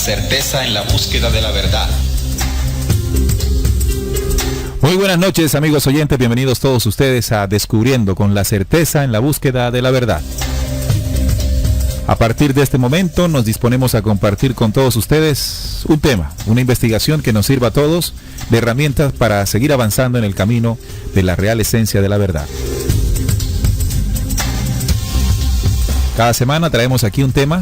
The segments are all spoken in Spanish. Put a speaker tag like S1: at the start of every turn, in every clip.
S1: certeza en la búsqueda de la verdad.
S2: Muy buenas noches, amigos oyentes, bienvenidos todos ustedes a Descubriendo con la certeza en la búsqueda de la verdad. A partir de este momento nos disponemos a compartir con todos ustedes un tema, una investigación que nos sirva a todos de herramientas para seguir avanzando en el camino de la real esencia de la verdad. Cada semana traemos aquí un tema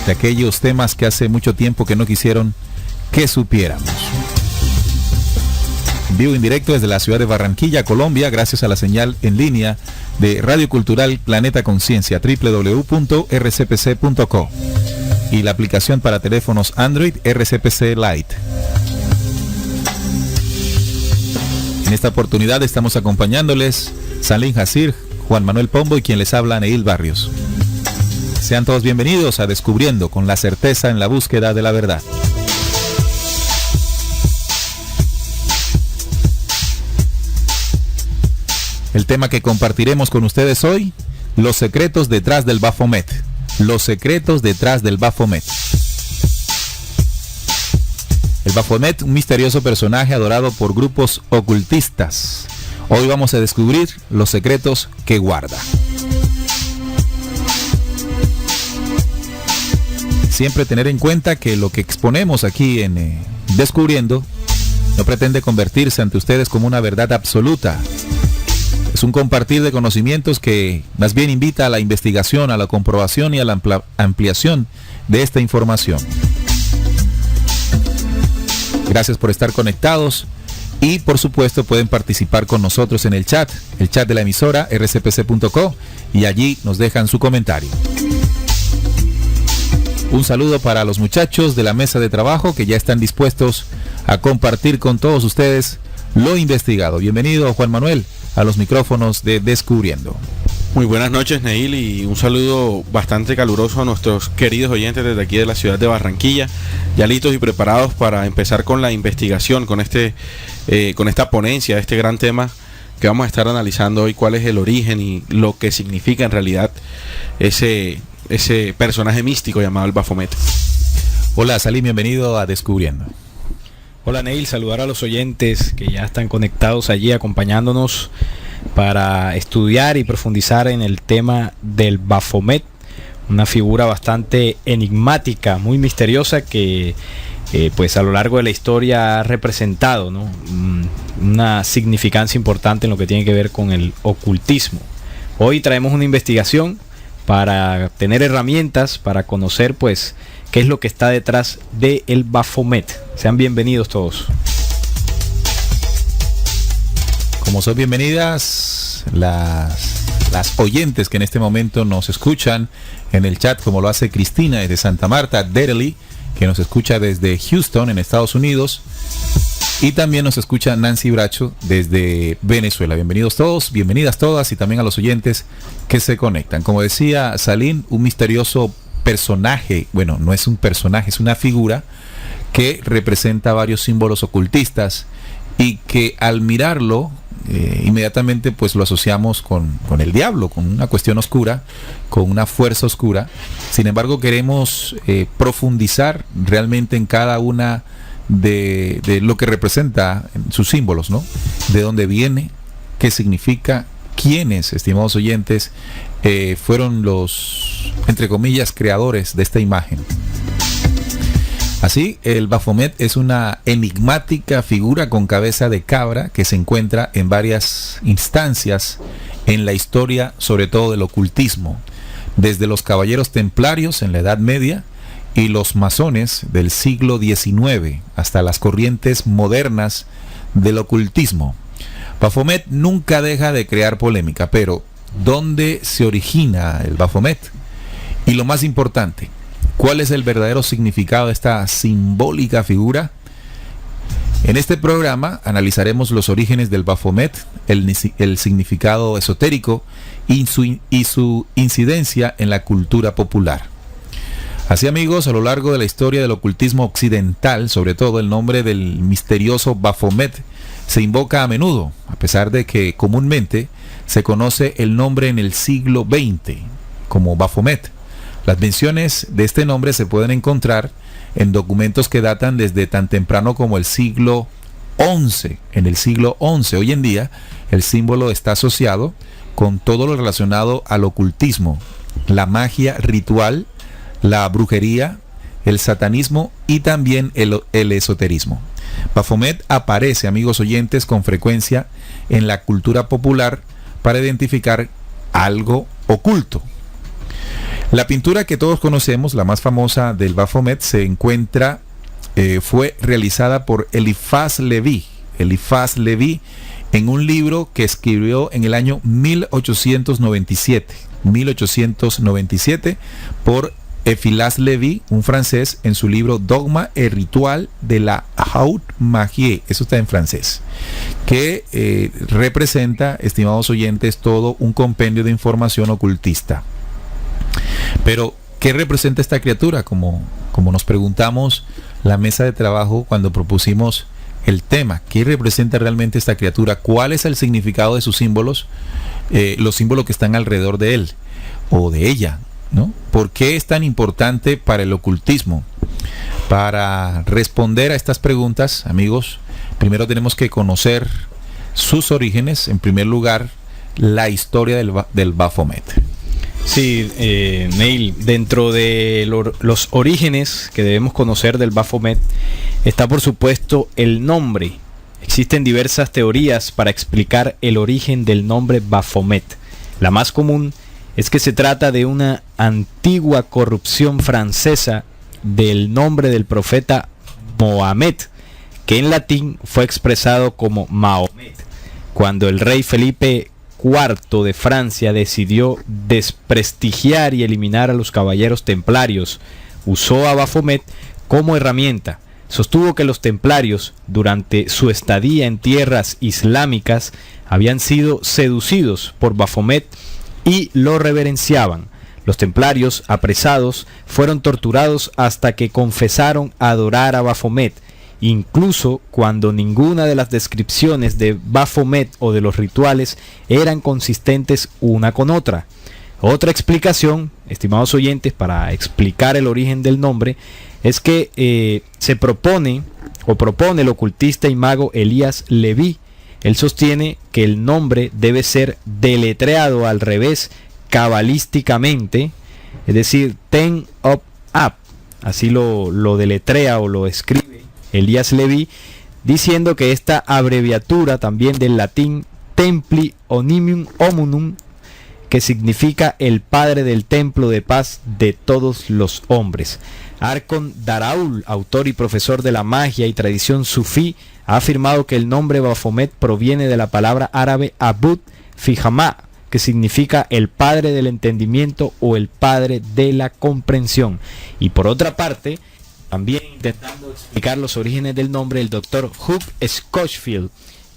S2: de aquellos temas que hace mucho tiempo que no quisieron que supiéramos. En vivo en directo desde la ciudad de Barranquilla, Colombia, gracias a la señal en línea de Radio Cultural Planeta Conciencia, www.rcpc.co, y la aplicación para teléfonos Android RCPC Lite. En esta oportunidad estamos acompañándoles Salim Hasir, Juan Manuel Pombo y quien les habla, Neil Barrios. Sean todos bienvenidos a Descubriendo con la certeza en la búsqueda de la verdad. El tema que compartiremos con ustedes hoy, los secretos detrás del Baphomet. Los secretos detrás del Baphomet. El Baphomet, un misterioso personaje adorado por grupos ocultistas. Hoy vamos a descubrir los secretos que guarda. Siempre tener en cuenta que lo que exponemos aquí en Descubriendo no pretende convertirse ante ustedes como una verdad absoluta. Es un compartir de conocimientos que más bien invita a la investigación, a la comprobación y a la ampliación de esta información. Gracias por estar conectados y por supuesto pueden participar con nosotros en el chat de la emisora rcpc.co, y allí nos dejan su comentario. Un saludo para los muchachos de la mesa de trabajo que ya están dispuestos a compartir con todos ustedes lo investigado. Bienvenido, Juan Manuel, a los micrófonos de Descubriendo.
S3: Muy buenas noches, Neil, y un saludo bastante caluroso a nuestros queridos oyentes desde aquí de la ciudad de Barranquilla, ya listos y preparados para empezar con la investigación, con esta ponencia, este gran tema que vamos a estar analizando hoy, cuál es el origen y lo que significa en realidad ese personaje místico llamado el Baphomet.
S2: Hola, Salim, bienvenido a Descubriendo.
S4: Hola, Neil, saludar a los oyentes que ya están conectados allí acompañándonos para estudiar y profundizar en el tema del Baphomet, una figura bastante enigmática, muy misteriosa que pues a lo largo de la historia ha representado, ¿no?, una significancia importante en lo que tiene que ver con el ocultismo. Hoy traemos una investigación para tener herramientas para conocer pues qué es lo que está detrás del Baphomet. Sean bienvenidos todos.
S2: Como son bienvenidas las oyentes que en este momento nos escuchan en el chat, como lo hace Cristina desde Santa Marta, Derely, que nos escucha desde Houston en Estados Unidos, y también nos escucha Nancy Bracho desde Venezuela. Bienvenidos todos, bienvenidas todas, y también a los oyentes que se conectan. Como decía Salim, un misterioso personaje, bueno, no es un personaje, es una figura que representa varios símbolos ocultistas y que al mirarlo inmediatamente pues lo asociamos con el diablo, con una cuestión oscura, con una fuerza oscura. Sin embargo, queremos profundizar realmente en cada una de lo que representa sus símbolos, ¿no? De dónde viene, qué significa, quiénes, estimados oyentes, fueron los, entre comillas, creadores de esta imagen. Así, el Baphomet es una enigmática figura con cabeza de cabra que se encuentra en varias instancias en la historia, sobre todo del ocultismo, desde los caballeros templarios en la Edad Media y los masones del siglo XIX hasta las corrientes modernas del ocultismo. Baphomet nunca deja de crear polémica, pero ¿dónde se origina el Baphomet? Y lo más importante, ¿cuál es el verdadero significado de esta simbólica figura? En este programa analizaremos los orígenes del Baphomet, el significado esotérico y su incidencia en la cultura popular. Así, amigos, a lo largo de la historia del ocultismo occidental, sobre todo el nombre del misterioso Baphomet se invoca a menudo, a pesar de que comúnmente se conoce el nombre en el siglo XX como Baphomet. Las menciones de este nombre se pueden encontrar en documentos que datan desde tan temprano como el siglo XI. En el siglo XI, hoy en día, el símbolo está asociado con todo lo relacionado al ocultismo, la magia ritual, la brujería, el satanismo y también el esoterismo. Baphomet aparece, amigos oyentes, con frecuencia en la cultura popular para identificar algo oculto. La pintura que todos conocemos, la más famosa del Baphomet, fue realizada por Eliphas Levi. Eliphas Levi, en un libro que escribió en el año 1897 por Eliphas Levi, un francés, en su libro Dogma et Ritual de la Haute Magie, eso está en francés, que representa, estimados oyentes, todo un compendio de información ocultista. Pero, ¿qué representa esta criatura? Como nos preguntamos la mesa de trabajo cuando propusimos el tema, ¿qué representa realmente esta criatura? ¿Cuál es el significado de sus símbolos? Los símbolos que están alrededor de él o de ella, ¿no? ¿Por qué es tan importante para el ocultismo? Para responder a estas preguntas, amigos, primero tenemos que conocer sus orígenes. En primer lugar, la historia del Baphomet.
S4: Sí, Neil, dentro de los orígenes que debemos conocer del Baphomet está, por supuesto, el nombre. Existen diversas teorías para explicar el origen del nombre Baphomet. La más común es que se trata de una antigua corrupción francesa del nombre del profeta Mohamed, que en latín fue expresado como Mahomet. Cuando el rey Felipe IV de Francia decidió desprestigiar y eliminar a los caballeros templarios, usó a Baphomet como herramienta. Sostuvo que los templarios, durante su estadía en tierras islámicas, habían sido seducidos por Baphomet y lo reverenciaban. Los templarios, apresados, fueron torturados hasta que confesaron adorar a Baphomet, incluso cuando ninguna de las descripciones de Baphomet o de los rituales eran consistentes una con otra. Otra explicación, estimados oyentes, para explicar el origen del nombre, es que propone el ocultista y mago Eliphas Levi. Él sostiene que el nombre debe ser deletreado al revés cabalísticamente, es decir, ten up up, así lo deletrea o lo escribe Eliphas Levi, diciendo que esta abreviatura también del latín templi omnium homunum, que significa el padre del templo de paz de todos los hombres. Arcon Daraul, autor y profesor de la magia y tradición sufí, ha afirmado que el nombre Baphomet proviene de la palabra árabe Abud Fijama, que significa el padre del entendimiento o el padre de la comprensión. Y por otra parte, también intentando explicar los orígenes del nombre, el doctor Hugh Schofield,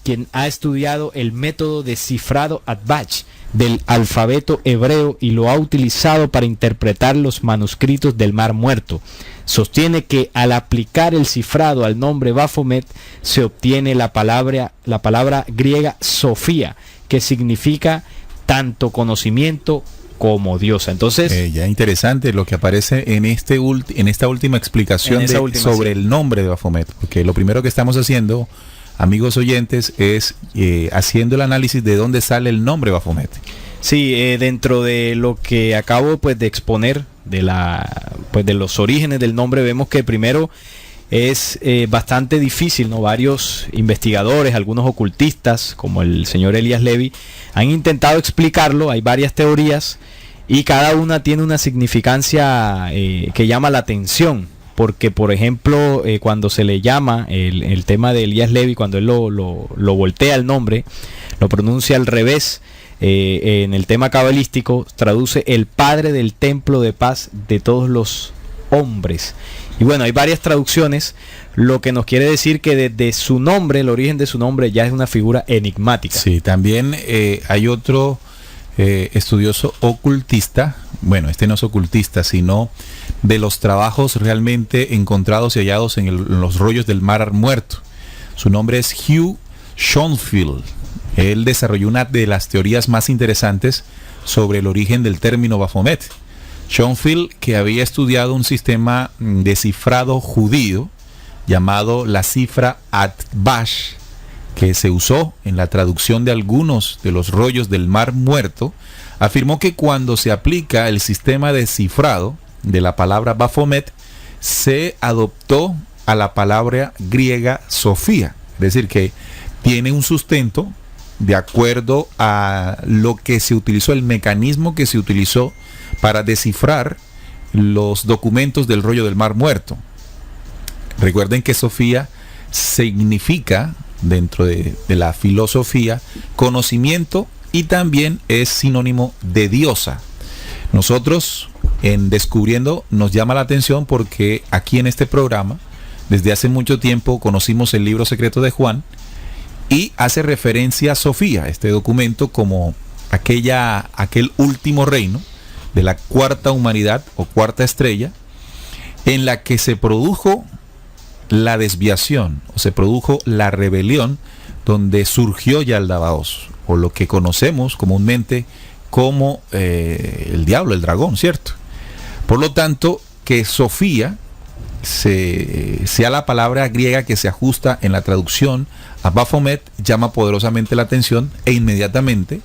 S4: quien ha estudiado el método de cifrado Adbach del alfabeto hebreo y lo ha utilizado para interpretar los manuscritos del Mar Muerto, sostiene que al aplicar el cifrado al nombre Baphomet se obtiene la palabra griega Sofía, que significa tanto conocimiento como diosa. Entonces,
S2: ya interesante lo que aparece en esta última explicación sobre el nombre de Baphomet, porque lo primero que estamos haciendo, amigos oyentes, es haciendo el análisis de dónde sale el nombre Baphomet.
S4: Sí, dentro de lo que acabo de exponer de los orígenes del nombre, vemos que primero es bastante difícil, ¿no? Varios investigadores, algunos ocultistas, como el señor Eliphas Levi, han intentado explicarlo. Hay varias teorías y cada una tiene una significancia que llama la atención. Porque, por ejemplo, cuando se le llama el tema de Eliphas Levi, cuando él lo voltea el nombre, lo pronuncia al revés, en el tema cabalístico, traduce el padre del templo de paz de todos los hombres. Y bueno, hay varias traducciones, lo que nos quiere decir que desde su nombre, el origen de su nombre ya es una figura enigmática.
S2: Sí, también hay otro estudioso ocultista, bueno, este no es ocultista, sino de los trabajos realmente encontrados y hallados en los rollos del Mar Muerto. Su nombre es Hugh Schofield. Él desarrolló una de las teorías más interesantes sobre el origen del término Baphomet. Schoenfield, que había estudiado un sistema de cifrado judío llamado la cifra Atbash, que se usó en la traducción de algunos de los rollos del Mar Muerto, afirmó que cuando se aplica el sistema de cifrado de la palabra Baphomet, se adoptó a la palabra griega Sofía, es decir, que tiene un sustento de acuerdo a lo que se utilizó, el mecanismo que se utilizó para descifrar los documentos del rollo del Mar Muerto. Recuerden que Sofía significa, dentro de la filosofía, conocimiento, y también es sinónimo de diosa. Nosotros, en Descubriendo, nos llama la atención porque aquí en este programa, desde hace mucho tiempo, conocimos el libro secreto de Juan, y hace referencia a Sofía, este documento, como aquel último reino de la cuarta humanidad o cuarta estrella, en la que se produjo la desviación o se produjo la rebelión, donde surgió Yaldabaoth, o lo que conocemos comúnmente como el diablo, el dragón, ¿cierto? Por lo tanto, que Sofía sea la palabra griega que se ajusta en la traducción a Baphomet llama poderosamente la atención, e inmediatamente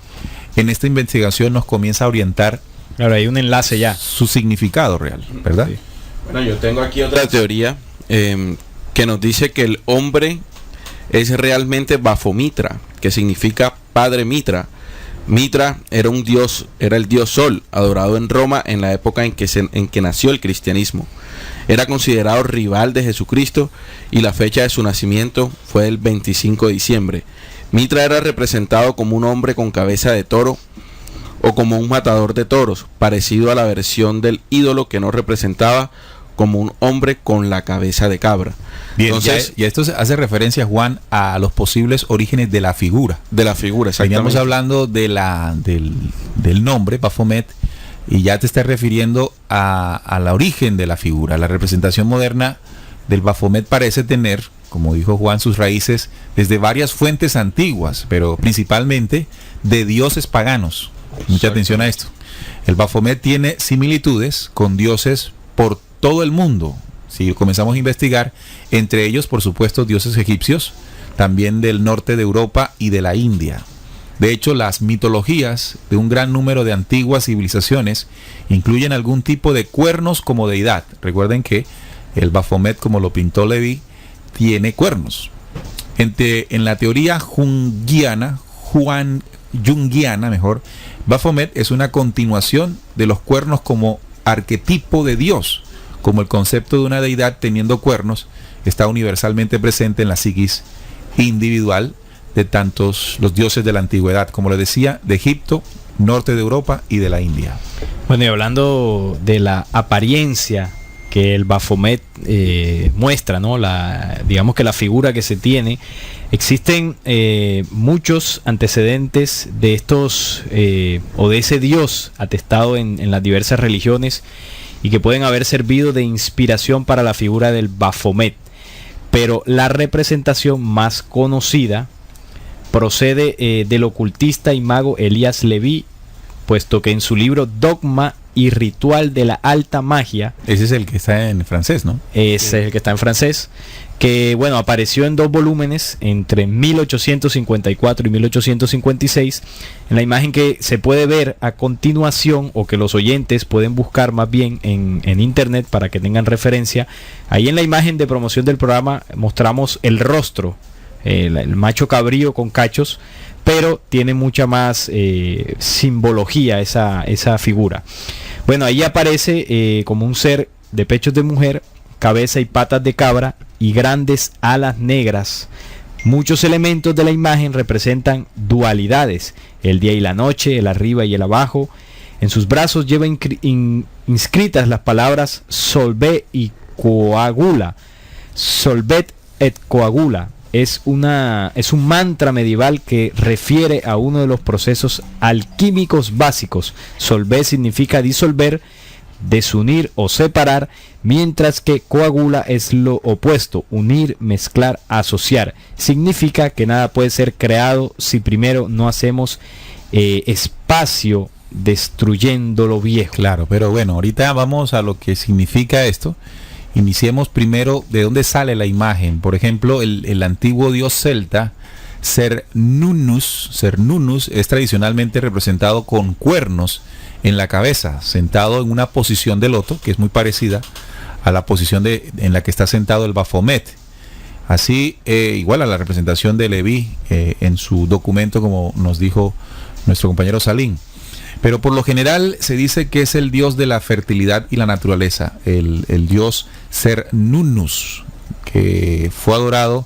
S2: en esta investigación nos comienza a orientar.
S4: Claro, hay un enlace ya.
S2: Su significado real, ¿verdad? Sí.
S3: Bueno, yo tengo aquí otra teoría que nos dice que el hombre es realmente Bafomitra, que significa padre Mitra. Mitra era un dios, era el dios Sol, adorado en Roma en la época en que nació el cristianismo. Era considerado rival de Jesucristo y la fecha de su nacimiento fue el 25 de diciembre. Mitra era representado como un hombre con cabeza de toro o como un matador de toros, parecido a la versión del ídolo que nos representaba como un hombre con la cabeza de cabra.
S2: Bien, entonces, y esto hace referencia, Juan, a los posibles orígenes de la figura.
S3: De la figura, exactamente.
S2: Veníamos hablando del nombre, Baphomet, y ya te estás refiriendo a la origen de la figura. La representación moderna del Baphomet parece tener, como dijo Juan, sus raíces desde varias fuentes antiguas, pero principalmente de dioses paganos. Mucha atención a esto. El Baphomet tiene similitudes con dioses por todo el mundo. Si comenzamos a investigar, entre ellos, por supuesto, dioses egipcios, también del norte de Europa y de la India. De hecho, las mitologías de un gran número de antiguas civilizaciones incluyen algún tipo de cuernos como deidad. Recuerden que el Baphomet, como lo pintó Levi, tiene cuernos. En la teoría junguiana, Baphomet es una continuación de los cuernos como arquetipo de Dios, como el concepto de una deidad teniendo cuernos está universalmente presente en la psiquis individual de tantos los dioses de la antigüedad, como les decía, de Egipto, norte de Europa y de la India.
S4: Bueno, y hablando de la apariencia que el Baphomet muestra, ¿no? Digamos que la figura que se tiene, existen muchos antecedentes de estos o de ese dios atestado en las diversas religiones y que pueden haber servido de inspiración para la figura del Baphomet. Pero la representación más conocida procede del ocultista y mago Elías Levi, puesto que en su libro Dogma y Ritual de la Alta Magia...
S2: Ese es el que está en francés, ¿no?
S4: Ese es el que está en francés, que bueno, apareció en 2 volúmenes entre 1854 y 1856. En la imagen que se puede ver a continuación, o que los oyentes pueden buscar más bien en internet para que tengan referencia, ahí en la imagen de promoción del programa mostramos el rostro, el macho cabrío con cachos, pero tiene mucha más simbología esa figura. Bueno, ahí aparece como un ser de pechos de mujer, cabeza y patas de cabra y grandes alas negras. Muchos elementos de la imagen representan dualidades, el día y la noche, el arriba y el abajo. En sus brazos lleva inscritas las palabras Solve y Coagula. Solvet et Coagula. Es un mantra medieval que refiere a uno de los procesos alquímicos básicos. Solver significa disolver, desunir o separar, mientras que coagula es lo opuesto, unir, mezclar, asociar. Significa que nada puede ser creado si primero no hacemos espacio destruyendo lo viejo.
S2: Claro, pero bueno, ahorita vamos a lo que significa esto. Iniciemos primero de dónde sale la imagen. Por ejemplo, el antiguo dios celta, Cernunnos, es tradicionalmente representado con cuernos en la cabeza, sentado en una posición de loto, que es muy parecida a la posición en la que está sentado el Baphomet. Así, igual a la representación de Leví en su documento, como nos dijo nuestro compañero Salim. Pero por lo general se dice que es el dios de la fertilidad y la naturaleza, el dios Cernunnos, que fue adorado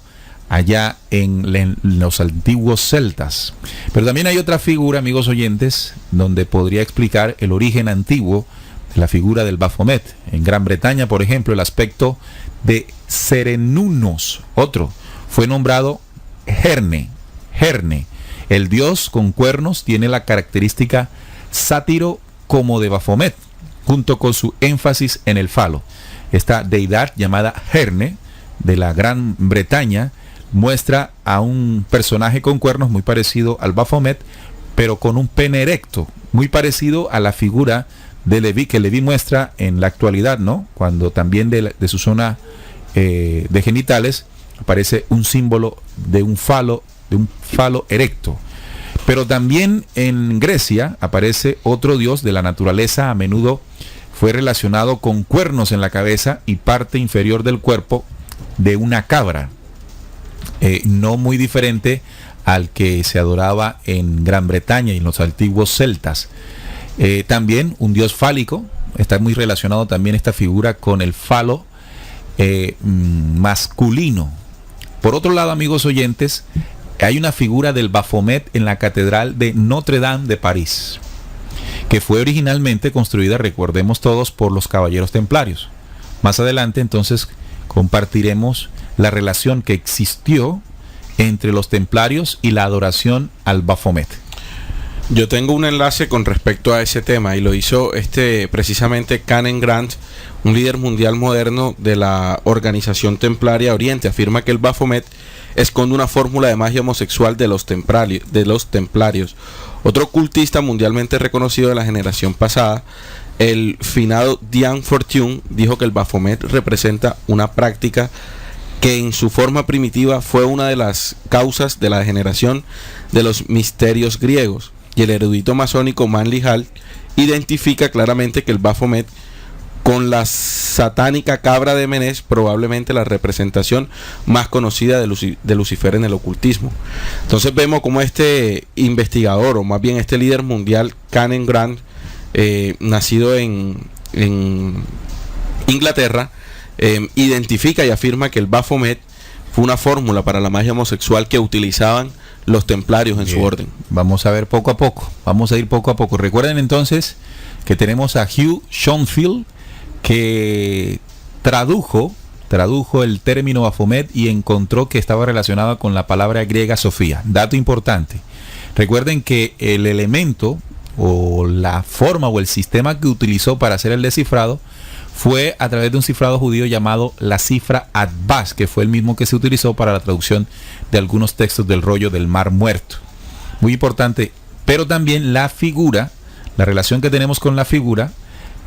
S2: allá en los antiguos celtas. Pero también hay otra figura, amigos oyentes, donde podría explicar el origen antiguo de la figura del Baphomet. En Gran Bretaña, por ejemplo, el aspecto de Cernunnos, otro, fue nombrado Herne. El dios con cuernos tiene la característica sátiro como de Baphomet, junto con su énfasis en el falo. Esta deidad llamada Herne de la Gran Bretaña muestra a un personaje con cuernos muy parecido al Baphomet, pero con un pene erecto, muy parecido a la figura de Leví, que Leví muestra en la actualidad, ¿no? Cuando también de su zona de genitales aparece un símbolo de un falo erecto. Pero también en Grecia aparece otro dios de la naturaleza, a menudo fue relacionado con cuernos en la cabeza y parte inferior del cuerpo de una cabra, no muy diferente al que se adoraba en Gran Bretaña y en los antiguos celtas. También un dios fálico, está muy relacionado también esta figura con el falo masculino. Por otro lado, amigos oyentes, hay una figura del Baphomet en la Catedral de Notre Dame de París, que fue originalmente construida, recordemos todos, por los caballeros templarios. Más adelante, entonces, compartiremos la relación que existió entre los templarios y la adoración al Baphomet.
S3: Yo tengo un enlace con respecto a ese tema y lo hizo precisamente Canon Grant, un líder mundial moderno de la organización templaria Oriente. Afirma que el Baphomet esconde una fórmula de magia homosexual de los templarios. Otro ocultista mundialmente reconocido de la generación pasada, el finado Diane Fortune, dijo que el Baphomet representa una práctica que en su forma primitiva fue una de las causas de la degeneración de los misterios griegos. Y el erudito masónico Manly Hall identifica claramente que el Baphomet con la satánica cabra de Menés, probablemente la representación más conocida de Lucifer en el ocultismo. Entonces vemos como este investigador, o más bien este líder mundial, Canon Grant, nacido en Inglaterra, identifica y afirma que el Baphomet fue una fórmula para la magia homosexual que utilizaban los templarios en su orden.
S2: Vamos a ver poco a poco, vamos a ir poco a poco. Recuerden entonces que tenemos a Hugh Schonfield, que tradujo el término Baphomet y encontró que estaba relacionado con la palabra griega Sofía. Dato importante. Recuerden que el elemento o la forma o el sistema que utilizó para hacer el descifrado fue a través de un cifrado judío llamado la cifra Adbas, que fue el mismo que se utilizó para la traducción de algunos textos del rollo del Mar Muerto. Muy importante. Pero también la figura, la relación que tenemos con la figura,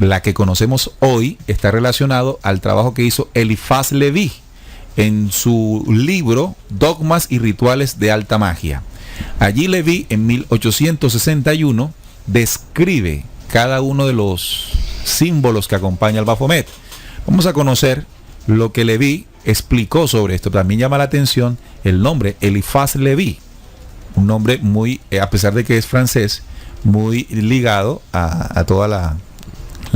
S2: la que conocemos hoy, está relacionado al trabajo que hizo Eliphas Leví en su libro Dogmas y Rituales de Alta Magia. Allí Leví, en 1861, describe cada uno de los símbolos que acompaña al Baphomet. Vamos a conocer lo que Leví explicó sobre esto. También llama la atención el nombre Eliphas Leví, un nombre muy, a pesar de que es francés, muy ligado a toda la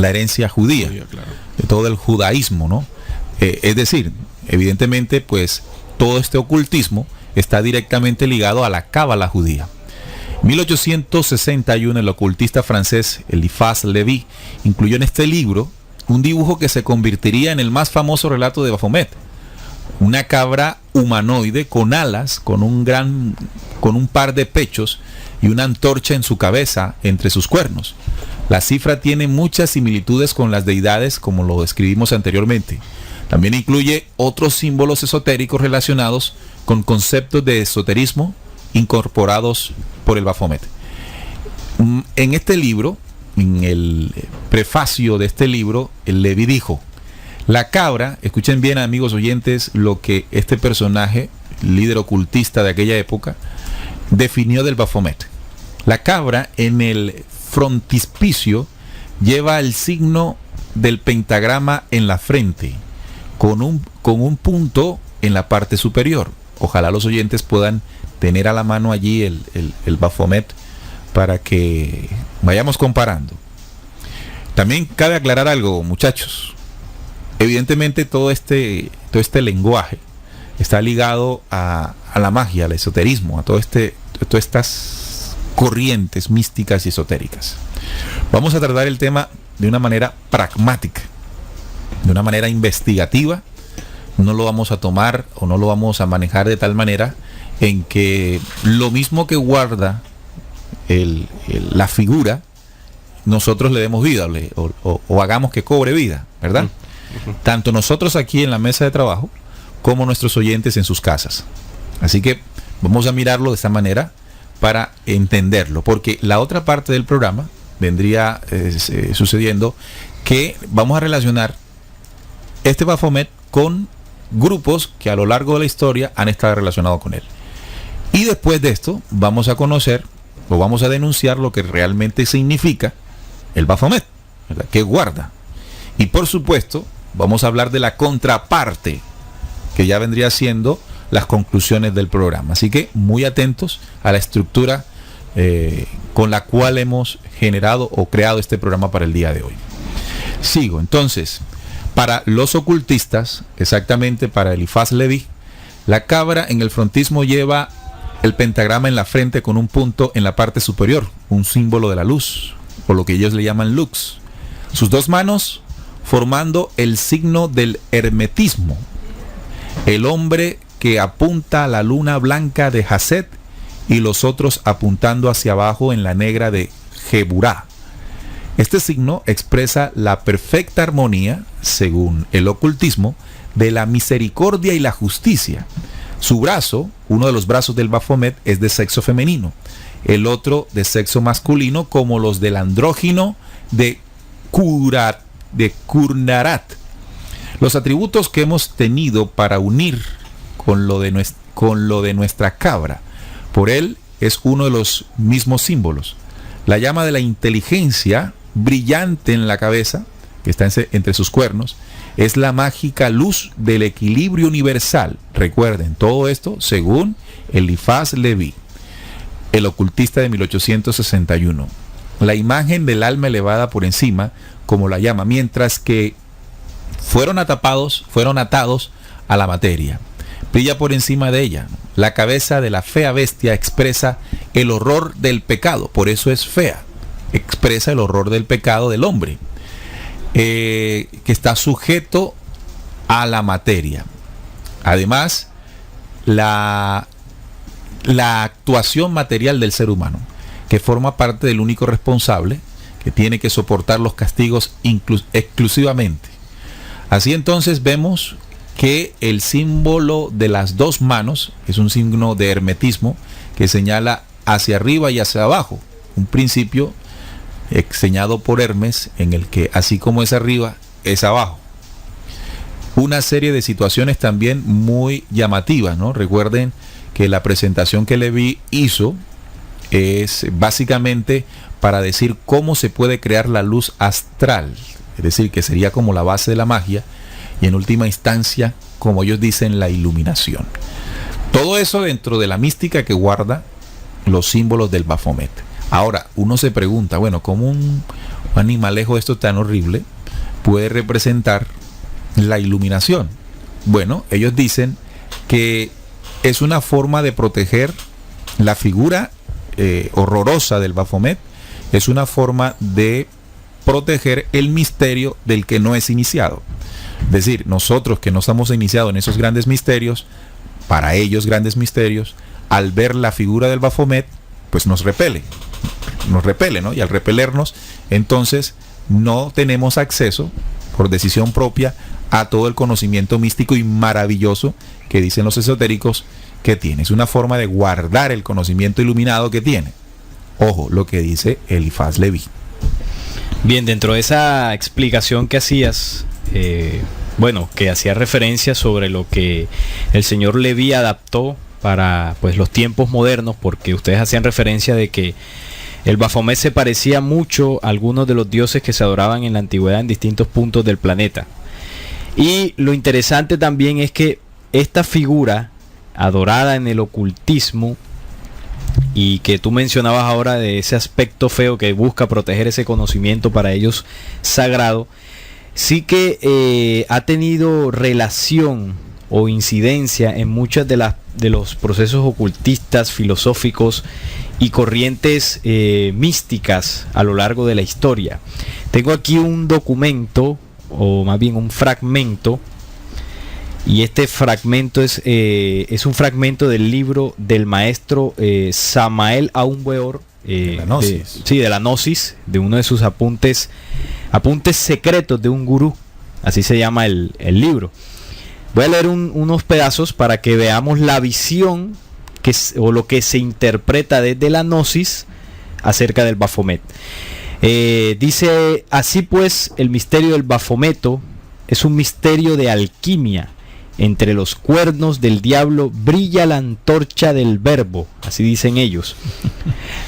S2: herencia judía,
S3: claro,
S2: de todo el judaísmo, ¿no? Es decir, evidentemente, pues todo este ocultismo está directamente ligado a la cábala judía. 1861, el ocultista francés Eliphas Leví incluyó en este libro un dibujo que se convertiría en el más famoso relato de Baphomet: una cabra humanoide con alas, con un par de pechos y una antorcha en su cabeza entre sus cuernos. La cifra tiene muchas similitudes con las deidades, como lo describimos anteriormente. También incluye otros símbolos esotéricos relacionados con conceptos de esoterismo incorporados por el Baphomet. En este libro, en el prefacio de este libro, el Leví dijo: la cabra, escuchen bien amigos oyentes lo que este personaje, líder ocultista de aquella época, definió del Baphomet. La cabra en el frontispicio lleva el signo del pentagrama en la frente, con un punto en la parte superior. Ojalá los oyentes puedan tener a la mano allí el Baphomet para que vayamos comparando. También cabe aclarar algo, muchachos. Evidentemente todo este lenguaje está ligado a la magia, al esoterismo, a todas estas corrientes místicas y esotéricas. Vamos a tratar el tema de una manera pragmática, de una manera investigativa. No lo vamos a tomar o no lo vamos a manejar de tal manera en que lo mismo que guarda la figura, nosotros le demos vida o hagamos que cobre vida, ¿verdad? Tanto nosotros aquí en la mesa de trabajo como nuestros oyentes en sus casas. Así que vamos a mirarlo de esta manera para entenderlo, porque la otra parte del programa vendría sucediendo que vamos a relacionar este Baphomet con grupos que a lo largo de la historia han estado relacionados con él. Y después de esto vamos a conocer o vamos a denunciar lo que realmente significa el Baphomet, ¿verdad?, que guarda. Y por supuesto vamos a hablar de la contraparte, que ya vendría siendo las conclusiones del programa. Así que muy atentos a la estructura con la cual hemos generado o creado este programa para el día de hoy. Sigo. Entonces, para los ocultistas, exactamente para Elifaz Leví, la cabra en el frontismo lleva el pentagrama en la frente con un punto en la parte superior, un símbolo de la luz, por lo que ellos le llaman lux. Sus dos manos formando el signo del hermetismo, el hombre que apunta a la luna blanca de Haset y los otros apuntando hacia abajo en la negra de Geburá. Este signo expresa la perfecta armonía, según el ocultismo, de la misericordia y la justicia. Su brazo, uno de los brazos del Baphomet, es de sexo femenino, el otro de sexo masculino, como los del andrógino de Kurnarat. Los atributos que hemos tenido para unir con lo de nuestra cabra, por él es uno de los mismos símbolos. La llama de la inteligencia brillante en la cabeza, que está entre sus cuernos, es la mágica luz del equilibrio universal. Recuerden, todo esto según Elifaz Leví, el ocultista de 1861. La imagen del alma elevada por encima, como la llama, mientras que fueron atados a la materia. Brilla por encima de ella. La cabeza de la fea bestia expresa el horror del pecado, por eso es fea. Expresa el horror del pecado del hombre, que está sujeto a la materia. Además, la actuación material del ser humano, que forma parte del único responsable que tiene que soportar los castigos exclusivamente. Así entonces vemos que el símbolo de las dos manos es un signo de hermetismo que señala hacia arriba y hacia abajo, un principio enseñado por Hermes en el que así como es arriba, es abajo. Una serie de situaciones también muy llamativas, ¿no? Recuerden que la presentación que Leví hizo es básicamente para decir cómo se puede crear la luz astral, es decir, que sería como la base de la magia y en última instancia, como ellos dicen, la iluminación. Todo eso dentro de la mística que guarda los símbolos del Baphomet. Ahora, uno se pregunta, bueno, ¿cómo un animalejo esto tan horrible puede representar la iluminación? Bueno, ellos dicen que es una forma de proteger la figura horrorosa del Baphomet, es una forma de proteger el misterio del que no es iniciado. Es decir, nosotros que no estamos iniciados en esos grandes misterios, para ellos grandes misterios, al ver la figura del Baphomet, pues nos repele, ¿no? Y al repelernos, entonces no tenemos acceso, por decisión propia, a todo el conocimiento místico y maravilloso que dicen los esotéricos que tiene. Es una forma de guardar el conocimiento iluminado que tiene. Ojo, lo que dice Elifaz Leví.
S4: Bien, dentro de esa explicación que hacías, que hacía referencia sobre lo que el señor Leví adaptó para pues los tiempos modernos, porque ustedes hacían referencia de que el Baphomet se parecía mucho a algunos de los dioses que se adoraban en la antigüedad en distintos puntos del planeta. Y lo interesante también es que esta figura adorada en el ocultismo, y que tú mencionabas ahora de ese aspecto feo que busca proteger ese conocimiento para ellos sagrado, sí que ha tenido relación o incidencia en muchas de los procesos ocultistas, filosóficos y corrientes místicas a lo largo de la historia. Tengo aquí un documento, o más bien un fragmento, y este fragmento es un fragmento del libro del maestro Samael Aun Weor,
S2: de la Gnosis,
S4: de uno de sus apuntes secretos de un gurú, así se llama el libro. Voy a leer unos pedazos para que veamos la visión o lo que se interpreta desde la Gnosis acerca del Baphomet. Dice: así pues, el misterio del Baphometo es un misterio de alquimia. Entre los cuernos del diablo brilla la antorcha del verbo, así dicen ellos.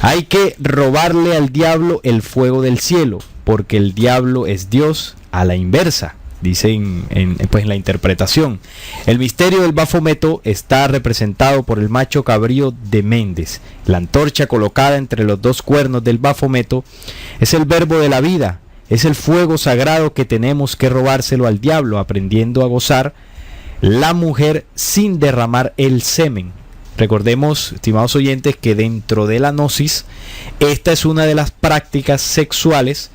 S4: Hay que robarle al diablo el fuego del cielo, porque el diablo es Dios a la inversa, dicen en la interpretación. El misterio del Baphometo está representado por el macho cabrío de Méndez. La antorcha colocada entre los dos cuernos del Baphometo es el verbo de la vida, es el fuego sagrado que tenemos que robárselo al diablo, aprendiendo a gozar la mujer sin derramar el semen. Recordemos, estimados oyentes, que dentro de la Gnosis esta es una de las prácticas sexuales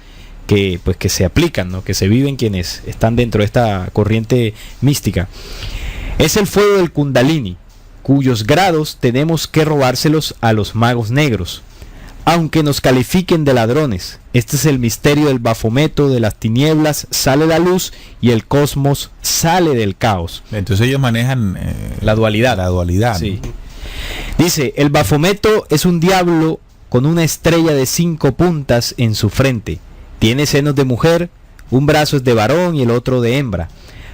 S4: que se aplican, ¿no? Que se viven quienes están dentro de esta corriente mística. Es el fuego del Kundalini, cuyos grados tenemos que robárselos a los magos negros, aunque nos califiquen de ladrones. Este es el misterio del Baphometo. De las tinieblas sale la luz y el cosmos sale del caos.
S2: Entonces ellos manejan
S4: la dualidad. Sí.
S2: ¿No?
S4: Dice: el Baphometo es un diablo con una estrella de 5 puntas en su frente. Tiene senos de mujer, un brazo es de varón y el otro de hembra.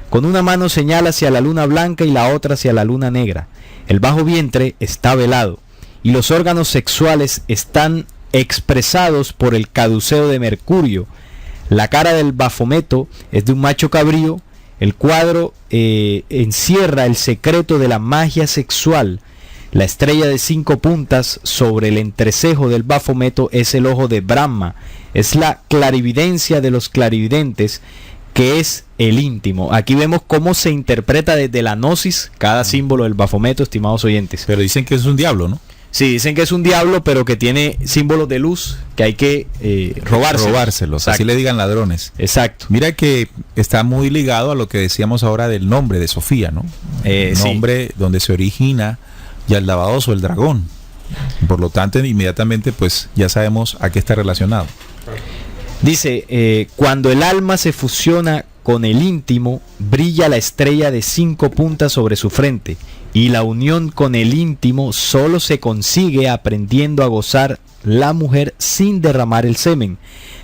S4: Con una mano señala hacia la luna blanca y la otra hacia la luna negra. El bajo vientre está velado y los órganos sexuales están expresados por el caduceo de Mercurio. La cara del Baphometo es de un macho cabrío. El cuadro encierra el secreto de la magia sexual. La estrella de 5 puntas sobre el entrecejo del Baphometo es el ojo de Brahma. Es la clarividencia de los clarividentes, que es el íntimo. Aquí vemos cómo se interpreta desde la Gnosis cada símbolo del Baphometo, estimados oyentes.
S2: Pero dicen que es un diablo, ¿no?
S4: Sí, dicen que es un diablo, pero que tiene símbolos de luz que hay que robárselos.
S2: Así le digan ladrones.
S4: Exacto.
S2: Mira que está muy ligado a lo que decíamos ahora del nombre de Sofía, ¿no? Nombre donde se origina Yaldabaoth, el dragón. Por lo tanto, inmediatamente pues ya sabemos a qué está relacionado.
S4: Dice: cuando el alma se fusiona con el íntimo, brilla la estrella de 5 puntas sobre su frente, y la unión con el íntimo solo se consigue aprendiendo a gozar la mujer sin derramar el semen.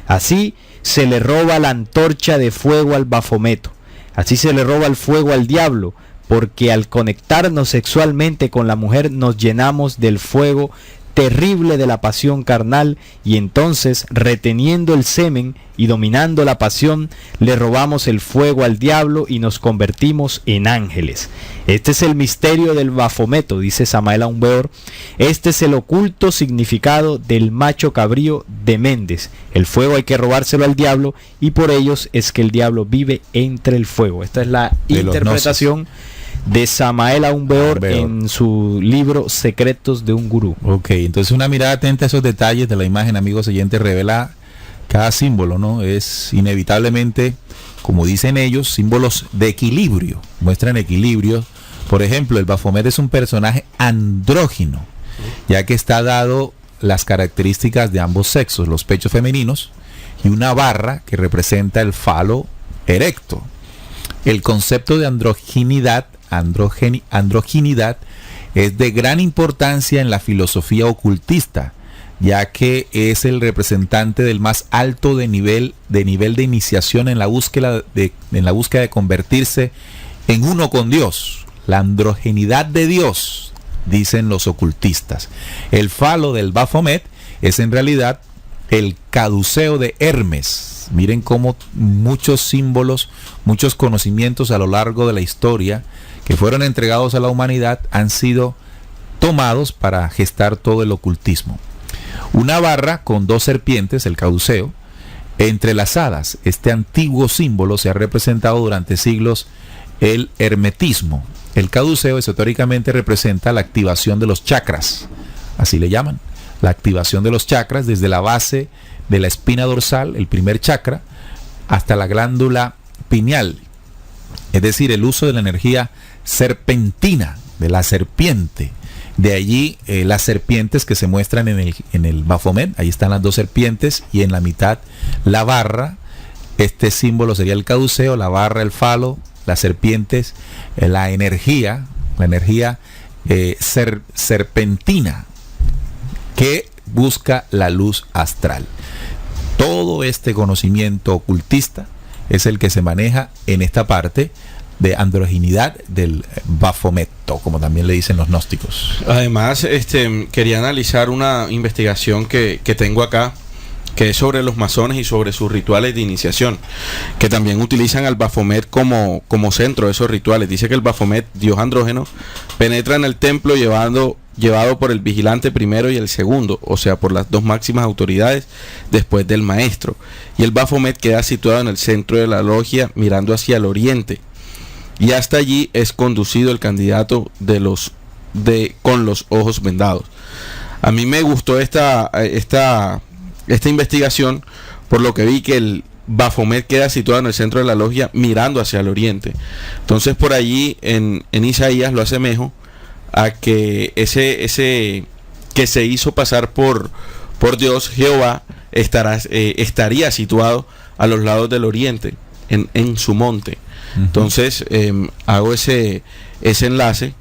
S4: Así se le roba la antorcha de fuego al Baphometo. Así se le roba el fuego al diablo, porque al conectarnos sexualmente con la mujer nos llenamos del fuego terrible de la pasión carnal, y entonces, reteniendo el semen y dominando la pasión, le robamos el fuego al diablo y nos convertimos en ángeles. Este es el misterio del Baphometo, dice Samael Aun Weor. Este es el oculto significado del macho cabrío de Méndez. El fuego hay que robárselo al diablo, y por ellos es que el diablo vive entre el fuego. Esta es la interpretación de Samael Aun Weor en su libro Secretos de un Gurú.
S2: Ok, entonces una mirada atenta a esos detalles de la imagen, amigos oyentes, revela cada símbolo, ¿no? Es inevitablemente, como dicen ellos, símbolos de equilibrio, muestran equilibrio. Por ejemplo, el Baphomet es un personaje andrógino, ya que está dado las características de ambos sexos, los pechos femeninos y una barra que representa el falo erecto. El concepto de androginidad es de gran importancia en la filosofía ocultista, ya que es el representante del más alto de nivel de iniciación en la búsqueda de convertirse en uno con Dios, la androgenidad de Dios, dicen los ocultistas. El falo del Baphomet es en realidad el caduceo de Hermes. Miren cómo muchos símbolos, muchos conocimientos a lo largo de la historia que fueron entregados a la humanidad han sido tomados para gestar todo el ocultismo. Una barra con 2 serpientes, el caduceo, entrelazadas. Este antiguo símbolo se ha representado durante siglos el hermetismo. El caduceo esotéricamente representa la activación de los chakras, así le llaman, la activación de los chakras desde la base de la espina dorsal, el primer chakra, hasta la glándula pineal, es decir, el uso de la energía serpentina, de la serpiente. De allí las serpientes que se muestran en el Baphomet, ahí están las 2 serpientes y en la mitad la barra. Este símbolo sería el caduceo, la barra, el falo, las serpientes, la energía serpentina que busca la luz astral. Todo este conocimiento ocultista es el que se maneja en esta parte de androginidad del Baphometo, como también le dicen los gnósticos.
S3: Además, quería analizar una investigación que tengo acá, que es sobre los masones y sobre sus rituales de iniciación, que también utilizan al Baphomet como centro de esos rituales. Dice que el Baphomet, dios andrógeno, penetra en el templo llevado por el vigilante primero y el segundo, o sea, por las 2 máximas autoridades después del maestro. Y el Baphomet queda situado en el centro de la logia mirando hacia el oriente. Y hasta allí es conducido el candidato con los ojos vendados. A mí me gustó esta investigación, por lo que vi que el Baphomet queda situado en el centro de la logia mirando hacia el oriente. Entonces por allí en Isaías lo asemejo a que ese que se hizo pasar por Dios, Jehová, estaría situado a los lados del oriente, en su monte. Entonces hago ese enlace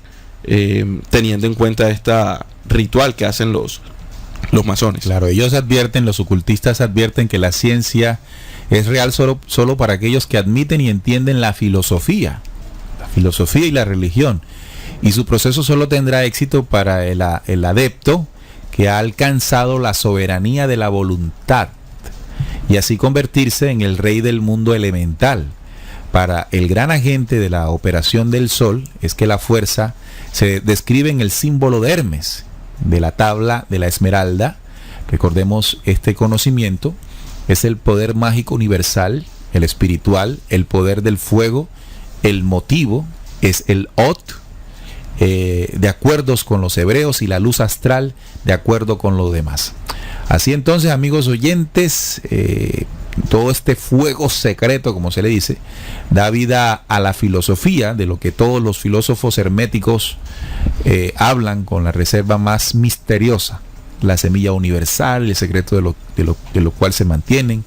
S3: teniendo en cuenta esta ritual que hacen los masones.
S2: Claro, ellos advierten, los ocultistas advierten que la ciencia es real solo para aquellos que admiten y entienden la filosofía y la religión. Y su proceso solo tendrá éxito para el adepto que ha alcanzado la soberanía de la voluntad y así convertirse en el rey del mundo elemental. Para el gran agente de la operación del sol es que la fuerza se describe en el símbolo de Hermes, de la tabla de la esmeralda. Recordemos, este conocimiento es el poder mágico universal, el espiritual, el poder del fuego, el motivo, es el Ot, de acuerdo con los hebreos, y la luz astral de acuerdo con lo demás. Así entonces, amigos oyentes, todo este fuego secreto, como se le dice, da vida a la filosofía, de lo que todos los filósofos herméticos hablan con la reserva más misteriosa, la semilla universal, el secreto de lo cual se mantienen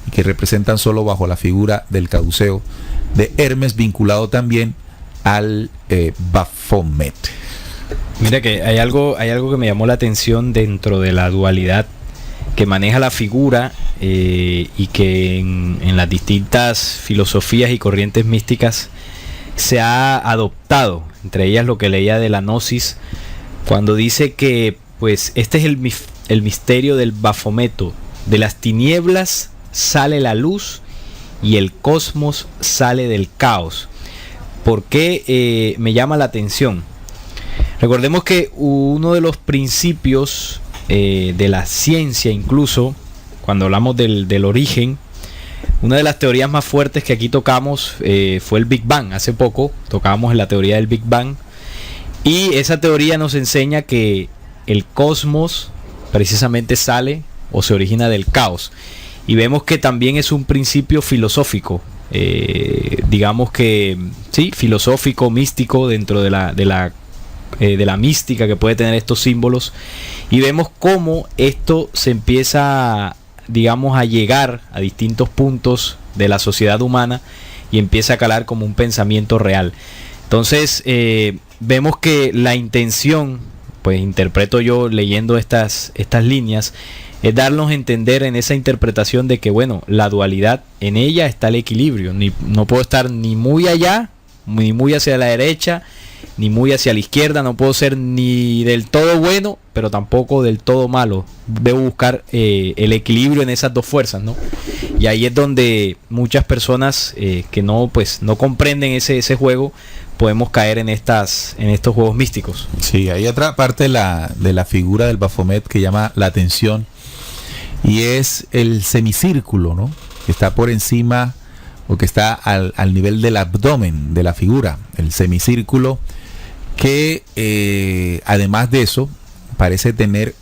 S2: y que representan solo bajo la figura del caduceo de Hermes, vinculado también al Baphomet.
S4: Mira que hay algo que me llamó la atención dentro de la dualidad que maneja la figura y que en las distintas filosofías y corrientes místicas se ha adoptado, entre ellas lo que leía de la Gnosis, cuando dice que pues este es el misterio del Baphometo: de las tinieblas sale la luz y el cosmos sale del caos. ¿Por qué me llama la atención? Recordemos que uno de los principios de la ciencia, incluso cuando hablamos del origen, una de las teorías más fuertes que aquí tocamos fue el Big Bang. Hace poco tocábamos en la teoría del Big Bang, y esa teoría nos enseña que el cosmos precisamente sale o se origina del caos, y vemos que también es un principio filosófico, digamos que sí, filosófico, místico, dentro de la mística que puede tener estos símbolos. Y vemos cómo esto se empieza, digamos, a llegar a distintos puntos de la sociedad humana y empieza a calar como un pensamiento real. Entonces vemos que la intención pues interpreto yo leyendo estas líneas, es darnos a entender en esa interpretación de que, bueno, la dualidad, en ella está el equilibrio. No puedo estar ni muy allá, ni muy hacia la derecha, ni muy hacia la izquierda. No puedo ser ni del todo bueno, pero tampoco del todo malo. Debo buscar el equilibrio en esas dos fuerzas, ¿no? Y ahí es donde muchas personas que no comprenden ese juego, podemos caer en estos juegos místicos.
S2: Sí, hay otra parte de la figura del Baphomet que llama la atención, y es el semicírculo, ¿no? Que está por encima, o que está al nivel del abdomen de la figura, el semicírculo, que además de eso parece tener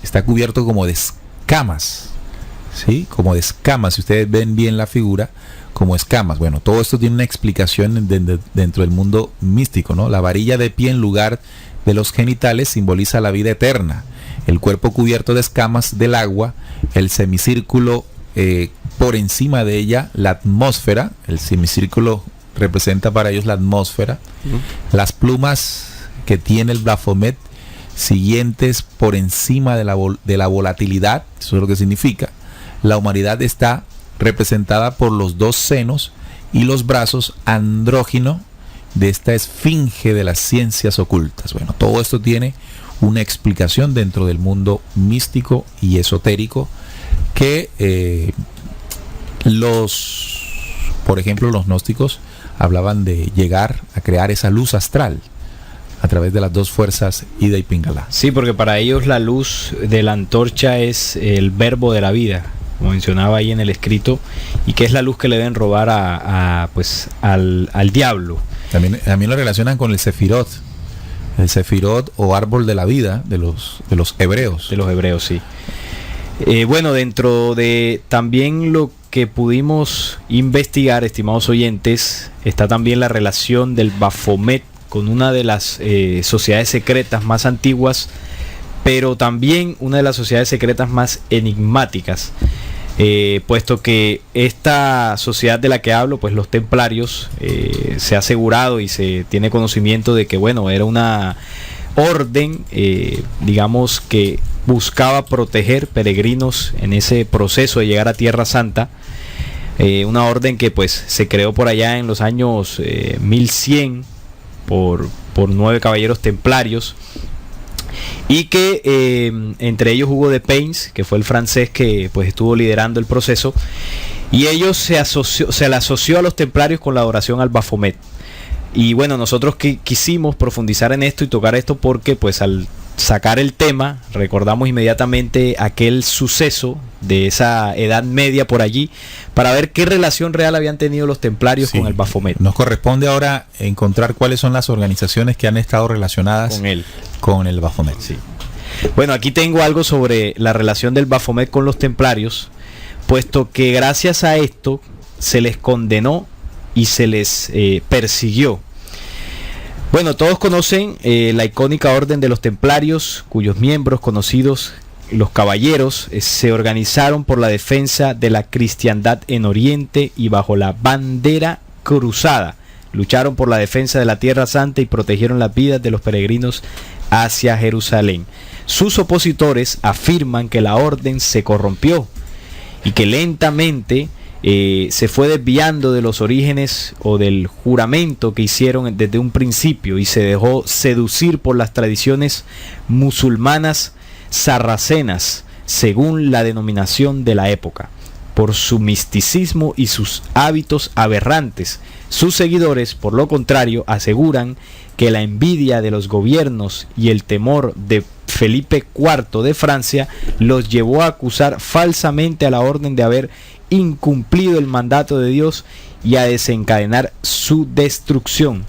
S2: está cubierto como de escamas, ¿sí? Como de escamas, si ustedes ven bien la figura, como escamas. Bueno, todo esto tiene una explicación dentro del mundo místico, ¿no? La varilla de pie en lugar de los genitales simboliza la vida eterna, el cuerpo cubierto de escamas del agua, el semicírculo por encima de ella, la atmósfera. El semicírculo representa para ellos la atmósfera. Las plumas que tiene el Baphomet siguientes por encima de la volatilidad, eso es lo que significa. La humanidad está representada por los dos senos y los brazos andrógino de esta esfinge de las ciencias ocultas. Bueno, todo esto tiene una explicación dentro del mundo místico y esotérico, que por ejemplo, los gnósticos hablaban de llegar a crear esa luz astral a través de las dos fuerzas Ida y Pingala.
S4: Sí, porque para ellos la luz de la antorcha es el verbo de la vida, como mencionaba ahí en el escrito, y que es la luz que le deben robar al diablo.
S2: También lo relacionan con el Sefirot. El Sefirot, o árbol de la vida de los hebreos.
S4: De los hebreos, sí. Bueno, dentro de también lo que pudimos investigar, estimados oyentes, está también la relación del Baphomet con una de las sociedades secretas más antiguas, pero también una de las sociedades secretas más enigmáticas, puesto que esta sociedad de la que hablo, pues los templarios, se ha asegurado y se tiene conocimiento de que, bueno, era una orden, digamos, que buscaba proteger peregrinos en ese proceso de llegar a Tierra Santa. Una orden que pues se creó por allá en los años 1100 por 9 caballeros templarios, y que entre ellos Hugo de Payns, que fue el francés que pues estuvo liderando el proceso, y ellos se le asoció a los templarios con la adoración al Baphomet. Y bueno, nosotros quisimos profundizar en esto y tocar esto porque pues al sacar el tema recordamos inmediatamente aquel suceso de esa Edad Media por allí, para ver qué relación real habían tenido los templarios con el Baphomet.
S2: Nos corresponde ahora encontrar cuáles son las organizaciones que han estado relacionadas con el Baphomet.
S4: Sí. Bueno, aquí tengo algo sobre la relación del Baphomet con los templarios, puesto que gracias a esto se les condenó y se les persiguió. Bueno, todos conocen la icónica Orden de los Templarios, cuyos miembros conocidos, los caballeros, se organizaron por la defensa de la cristiandad en Oriente y bajo la bandera cruzada. Lucharon por la defensa de la Tierra Santa y protegieron las vidas de los peregrinos hacia Jerusalén. Sus opositores afirman que la orden se corrompió y que lentamente se fue desviando de los orígenes o del juramento que hicieron desde un principio, y se dejó seducir por las tradiciones musulmanas sarracenas, según la denominación de la época, por su misticismo y sus hábitos aberrantes. Sus seguidores, por lo contrario, aseguran que la envidia de los gobiernos y el temor de Felipe IV de Francia los llevó a acusar falsamente a la orden de haber incumplido el mandato de Dios y a desencadenar su destrucción.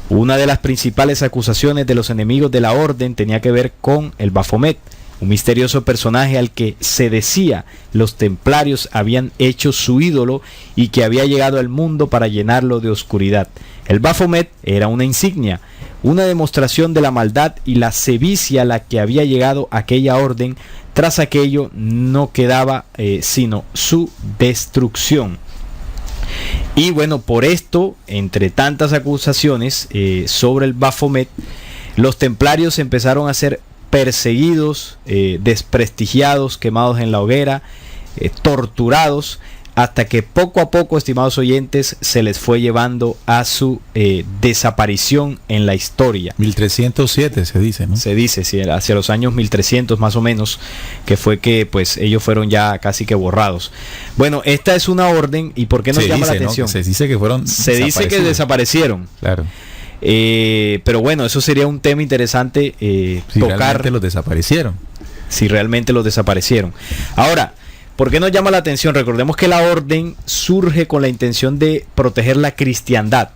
S4: Una de las principales acusaciones de los enemigos de la orden tenía que ver con el Baphomet, un misterioso personaje al que se decía los templarios habían hecho su ídolo y que había llegado al mundo para llenarlo de oscuridad. El Baphomet era una insignia, una demostración de la maldad y la sevicia a la que había llegado aquella orden. Tras aquello no quedaba sino su destrucción. Y bueno, por esto, entre tantas acusaciones sobre el Baphomet, Los templarios empezaron a ser perseguidos, desprestigiados, quemados en la hoguera, torturados, hasta que poco a poco, estimados oyentes, se les fue llevando a su desaparición en la historia.
S2: 1307 se dice, ¿no?
S4: Se dice, sí, hacia los años 1300 más o menos, que fue que pues ellos fueron ya casi que borrados. Bueno, esta es una orden, ¿y por qué nos llama la atención?
S2: ¿No? Se dice que fueron
S4: Se dice que desaparecieron.
S2: Claro.
S4: Pero bueno, eso sería un tema interesante
S2: Si
S4: tocar.
S2: realmente los desaparecieron.
S4: Si realmente los desaparecieron. Ahora, ¿por qué nos llama la atención? Recordemos que la orden surge con la intención de proteger la cristiandad.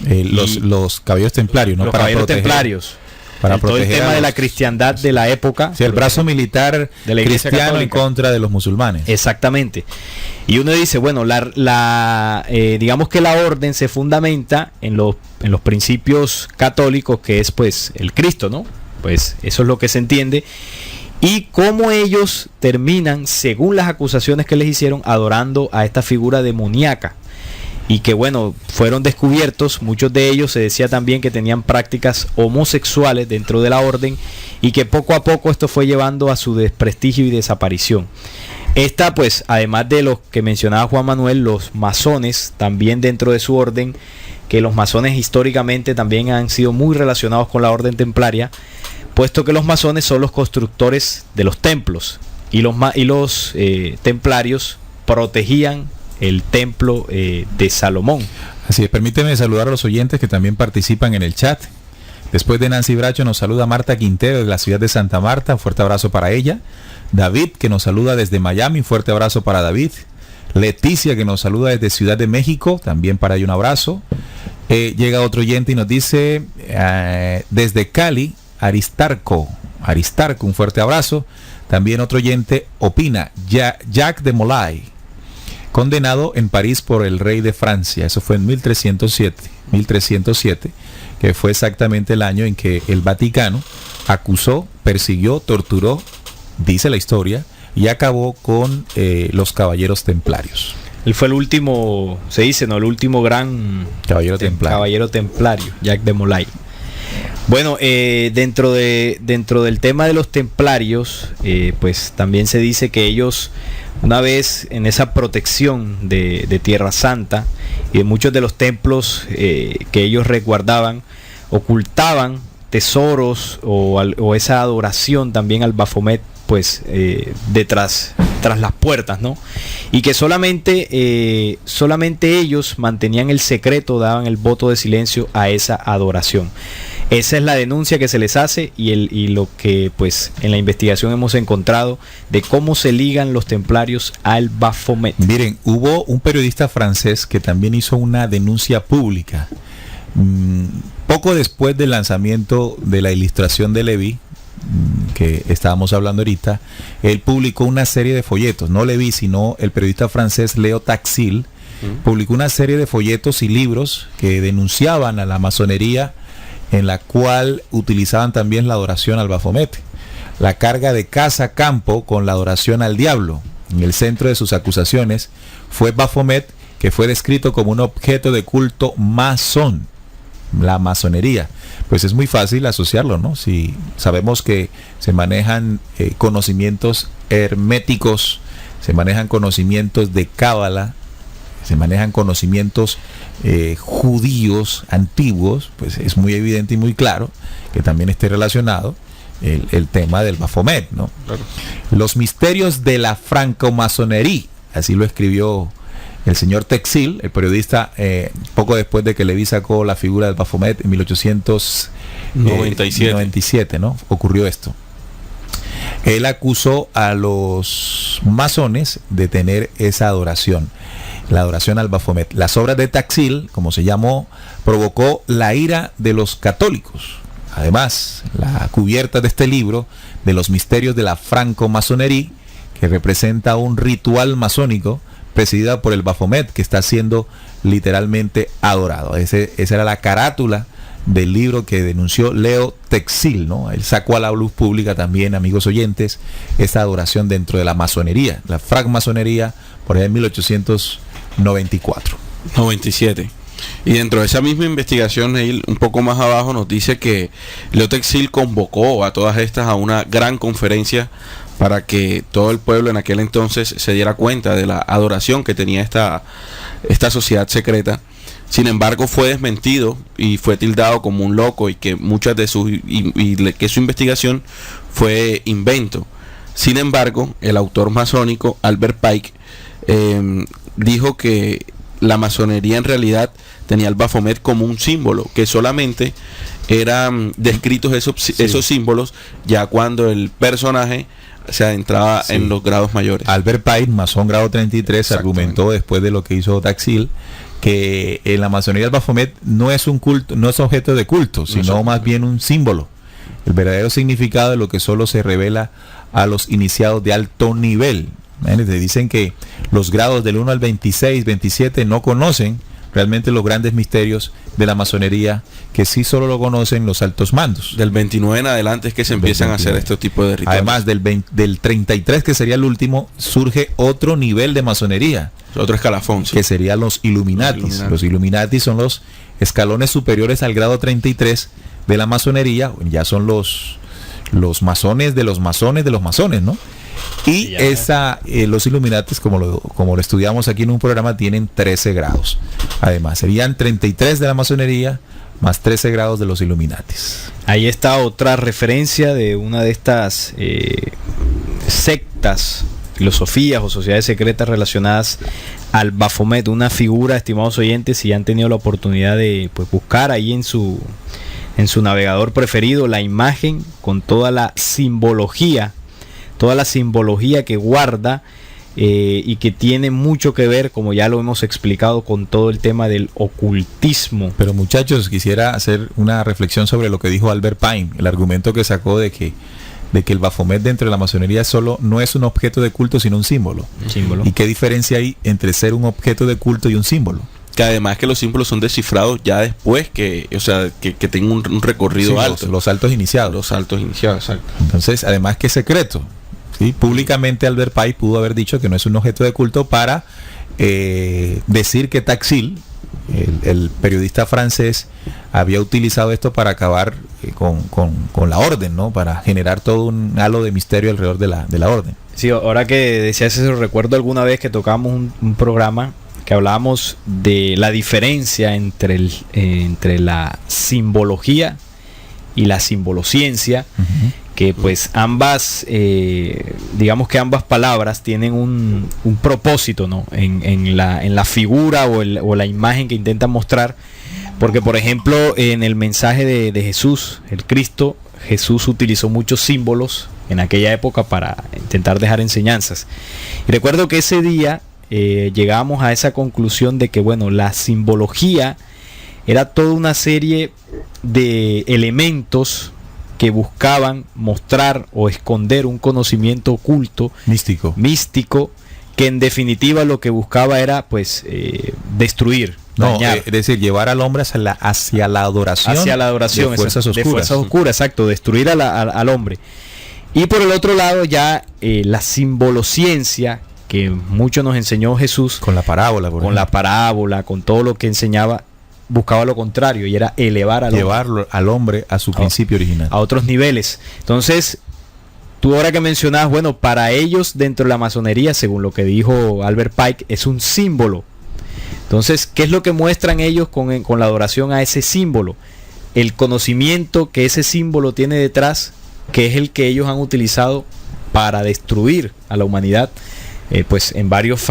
S2: Los caballeros templarios, ¿no?
S4: Los
S2: para
S4: caballeros
S2: proteger,
S4: templarios.
S2: para
S4: todo el
S2: proteger
S4: tema
S2: a
S4: de la
S2: los-
S4: cristiandad de la época.
S2: Sí, el brazo militar
S4: de la Iglesia
S2: cristiano en
S4: Católica.
S2: contra de los musulmanes.
S4: Exactamente. Y uno dice, bueno, digamos que la orden se fundamenta en los principios católicos, que es pues el Cristo, ¿no? Pues eso es lo que se entiende. Y cómo ellos terminan, según las acusaciones que les hicieron, adorando a esta figura demoníaca. Y que bueno, fueron descubiertos, muchos de ellos se decía también que tenían prácticas homosexuales dentro de la orden, y que poco a poco esto fue llevando a su desprestigio y desaparición. Esta pues, además de los que mencionaba Juan Manuel, los masones también dentro de su orden, que los masones históricamente también han sido muy relacionados con la orden templaria, puesto que los masones son los constructores de los templos, y los templarios protegían el templo de Salomón.
S2: Así es, permíteme saludar a los oyentes que también participan en el chat. Después de Nancy Bracho nos saluda Marta Quintero de la ciudad de Santa Marta, un fuerte abrazo para ella. David, que nos saluda desde Miami, un fuerte abrazo para David. Leticia, que nos saluda desde Ciudad de México, también para ella un abrazo. Llega otro oyente y nos dice desde Cali, Aristarco, un fuerte abrazo. También otro oyente opina, Jacques de Molay, condenado en París por el rey de Francia. Eso fue en 1307, que fue exactamente el año en que el Vaticano acusó, persiguió, torturó, dice la historia, y acabó con los caballeros templarios.
S4: Él fue el último, se dice, ¿no? El último gran
S2: Caballero
S4: templario, Jacques de Molay. Bueno, dentro del tema de los templarios, pues también se dice que ellos, una vez en esa protección de Tierra Santa y de muchos de los templos que ellos resguardaban, ocultaban tesoros o esa adoración también al Baphomet, pues tras las puertas, ¿no? Y que solamente ellos mantenían el secreto, daban el voto de silencio a esa adoración. Esa es la denuncia que se les hace y lo que pues en la investigación hemos encontrado de cómo se ligan los templarios al Baphomet.
S2: Miren, hubo un periodista francés que también hizo una denuncia pública. Poco después del lanzamiento de la ilustración de Lévi, que estábamos hablando ahorita, él publicó una serie de folletos, no Lévi, sino el periodista francés Leo Taxil, publicó una serie de folletos y libros que denunciaban a la masonería, en la cual utilizaban también la adoración al Baphomet, la carga de casa a campo con la adoración al diablo. En el centro de sus acusaciones fue Baphomet, que fue descrito como un objeto de culto masón, la masonería. Pues es muy fácil asociarlo, ¿no? Si sabemos que se manejan conocimientos herméticos, se manejan conocimientos de cábala, se manejan conocimientos judíos antiguos, pues es muy evidente y muy claro que también esté relacionado el tema del Baphomet, ¿no?
S3: Claro.
S2: Los misterios de la francomasonería, así lo escribió el señor Texil, el periodista, poco después de que Lévi sacó la figura del Baphomet en 1897, ¿no? Ocurrió esto. Él acusó a los masones de tener esa adoración, la adoración al Baphomet. Las obras de Taxil, como se llamó, provocó la ira de los católicos. Además, la cubierta de este libro, de los misterios de la francomasonería, que representa un ritual masónico presidida por el Baphomet, que está siendo literalmente adorado. Esa era la carátula del libro que denunció Leo Texil, ¿no? Él sacó a la luz pública también, amigos oyentes, esta adoración dentro de la masonería, la francmasonería, por ahí en 1894.
S3: 97. Y dentro de esa misma investigación, Neil, un poco más abajo nos dice que Leo Texil convocó a todas estas a una gran conferencia para que todo el pueblo en aquel entonces se diera cuenta de la adoración que tenía esta sociedad secreta. Sin embargo, fue desmentido y fue tildado como un loco y que muchas de que su investigación fue invento. Sin embargo, el autor masónico Albert Pike dijo que la masonería en realidad tenía el Baphomet como un símbolo, que solamente eran descritos esos símbolos ya cuando el personaje se adentraba en los grados mayores.
S2: Albert Pike, masón grado 33, argumentó después de lo que hizo Taxil que en la masonería el Baphomet no es un culto, no es objeto de culto, sino más bien un símbolo. El verdadero significado de lo que solo se revela a los iniciados de alto nivel. Dicen que los grados del 1 al 26, 27 no conocen realmente los grandes misterios de la masonería, que sí solo lo conocen los altos mandos.
S3: Del 29 en adelante es que se empiezan a hacer este tipo de rituales.
S2: Además del 33, que sería el último, surge otro nivel de masonería.
S3: Otro escalafón, sí.
S2: Que serían los Illuminatis. Los Illuminatis son los escalones superiores al grado 33 de la masonería. Ya son los masones de los masones de los masones, ¿no? Y los Illuminatis, como lo estudiamos aquí en un programa, tienen 13 grados. Además, serían 33 de la masonería más 13 grados de los Illuminatis.
S4: Ahí está otra referencia de una de estas sectas, filosofías o sociedades secretas relacionadas al Baphomet, una figura, estimados oyentes, si han tenido la oportunidad de buscar ahí en su navegador preferido la imagen con toda la simbología que guarda y que tiene mucho que ver, como ya lo hemos explicado, con todo el tema del ocultismo.
S2: Pero muchachos, quisiera hacer una reflexión sobre lo que dijo Albert Pike, el argumento que sacó de que el Baphomet dentro de la masonería no es un objeto de culto, sino un símbolo. ¿Y qué diferencia hay entre ser un objeto de culto y un símbolo?
S3: Que además que los símbolos son descifrados ya después que tengan un recorrido alto.
S2: Los altos iniciados.
S3: Los altos iniciados, exacto.
S2: Entonces, además que es secreto. ¿Sí? Públicamente Albert Pike pudo haber dicho que no es un objeto de culto para decir que Taxil, el periodista francés, había utilizado esto para acabar con la orden, ¿no? Para generar todo un halo de misterio alrededor de la orden.
S4: Sí, ahora que decías eso, recuerdo alguna vez que tocamos un programa que hablábamos de la diferencia entre la simbología y la simbolociencia, que pues ambas, digamos que ambas palabras tienen un propósito, ¿no? en la figura o la imagen que intentan mostrar, porque por ejemplo en el mensaje de Jesús, el Cristo, Jesús utilizó muchos símbolos en aquella época para intentar dejar enseñanzas. Y recuerdo que ese día llegamos a esa conclusión de que la simbología era toda una serie de elementos que buscaban mostrar o esconder un conocimiento oculto, místico, que en definitiva lo que buscaba era destruir, dañar.
S2: Es decir, llevar al hombre hacia la adoración de fuerzas
S4: oscuras, exacto, destruir al hombre. Y por el otro lado ya la simbolociencia, que mucho nos enseñó Jesús
S2: con la parábola,
S4: con todo lo que enseñaba, buscaba lo contrario, y era
S2: llevarlo al hombre a su principio original,
S4: a otros niveles. Entonces, tú ahora que mencionabas, para ellos dentro de la masonería, según lo que dijo Albert Pike, es un símbolo. Entonces, ¿qué es lo que muestran ellos con la adoración a ese símbolo? El conocimiento que ese símbolo tiene detrás, que es el que ellos han utilizado para destruir a la humanidad, en varias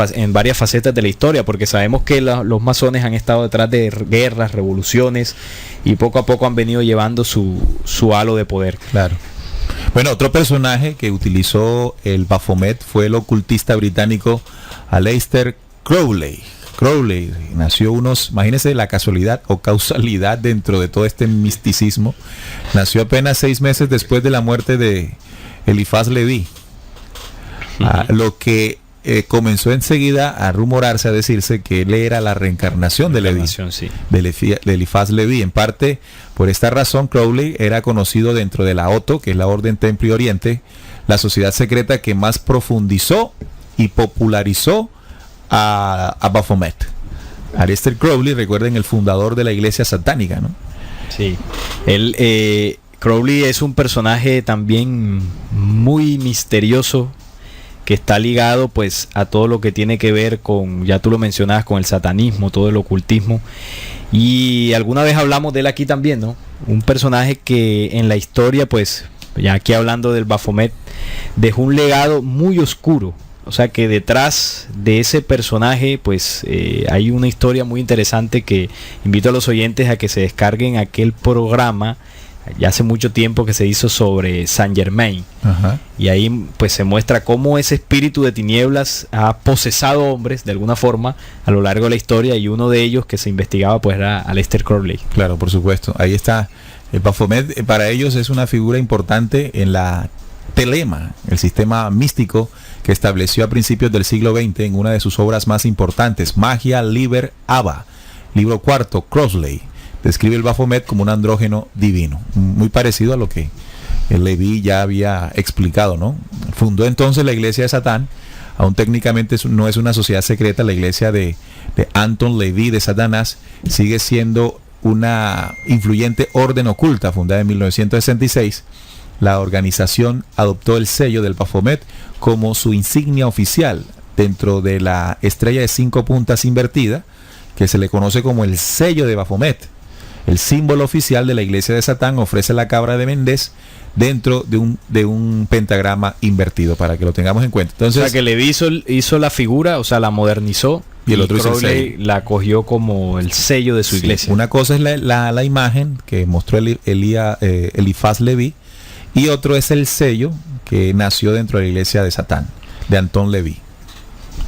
S4: facetas de la historia, porque sabemos que los masones han estado detrás de guerras, revoluciones, y poco a poco han venido llevando su halo de poder.
S2: Claro. Otro personaje que utilizó el Baphomet fue el ocultista británico Aleister Crowley. Crowley nació imagínense la casualidad o causalidad dentro de todo este misticismo. Nació apenas 6 meses después de la muerte de Eliphas Leví. Lo que comenzó enseguida a rumorarse, a decirse que él era la reencarnación de Leví, de Eliphas Leví. En parte, por esta razón, Crowley era conocido dentro de la OTO, que es la Orden Templo Oriente, la sociedad secreta que más profundizó y popularizó a Baphomet. Aleister Crowley, recuerden, el fundador de la iglesia satánica, ¿no?
S4: Sí, él, Crowley es un personaje también muy misterioso que está ligado pues a todo lo que tiene que ver con, ya tú lo mencionabas, con el satanismo, todo el ocultismo. Y alguna vez hablamos de él aquí también, ¿no? Un personaje que en la historia, pues, ya aquí hablando del Baphomet, dejó un legado muy oscuro. O sea que detrás de ese personaje pues hay una historia muy interesante que invito a los oyentes a que se descarguen aquel programa ya hace mucho tiempo que se hizo sobre Saint Germain.
S2: Ajá.
S4: Y ahí pues se muestra cómo ese espíritu de tinieblas ha posesado hombres de alguna forma a lo largo de la historia, y uno de ellos que se investigaba pues era Aleister Crowley.
S2: Claro, por supuesto. Ahí está. El Baphomet para ellos es una figura importante en la Telema, el sistema místico que estableció a principios del siglo XX en una de sus obras más importantes, Magia Liber Aba, libro cuarto, Crowley. Describe el Baphomet como un andrógeno divino, muy parecido a lo que el Leví ya había explicado, ¿no? Fundó entonces la iglesia de Satán, aún técnicamente no es una sociedad secreta. La iglesia de Anton Leví de Satanás sigue siendo una influyente orden oculta fundada en 1966. La organización adoptó el sello del Baphomet como su insignia oficial dentro de la estrella de 5 puntas invertida, que se le conoce como el sello de Baphomet. El símbolo oficial de la iglesia de Satán ofrece la cabra de Mendez dentro de un pentagrama invertido, para que lo tengamos en cuenta. Entonces,
S4: o sea que Leví hizo la figura, o sea, la modernizó,
S2: y el otro
S4: Crowley la cogió como el sello de su iglesia.
S2: Una cosa es la imagen que mostró Elifaz Leví, y otro es el sello que nació dentro de la iglesia de Satán, de Anton Leví.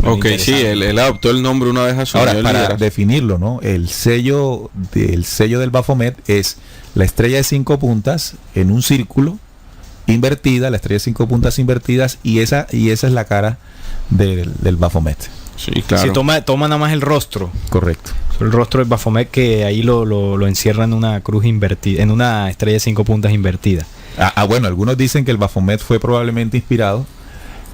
S3: Ok, sí, él adoptó el nombre una vez a su.
S2: Ahora, para definirlo, ¿no? El sello del Baphomet es la estrella de 5 puntas en un círculo invertida, la estrella de 5 puntas invertidas, y esa es la cara del Baphomet.
S3: Sí, claro.
S4: Si toma nada más el rostro.
S2: Correcto.
S4: El rostro del Baphomet, que ahí lo encierra en una cruz invertida, en una estrella de 5 puntas invertida.
S2: Bueno, algunos dicen que el Baphomet fue probablemente inspirado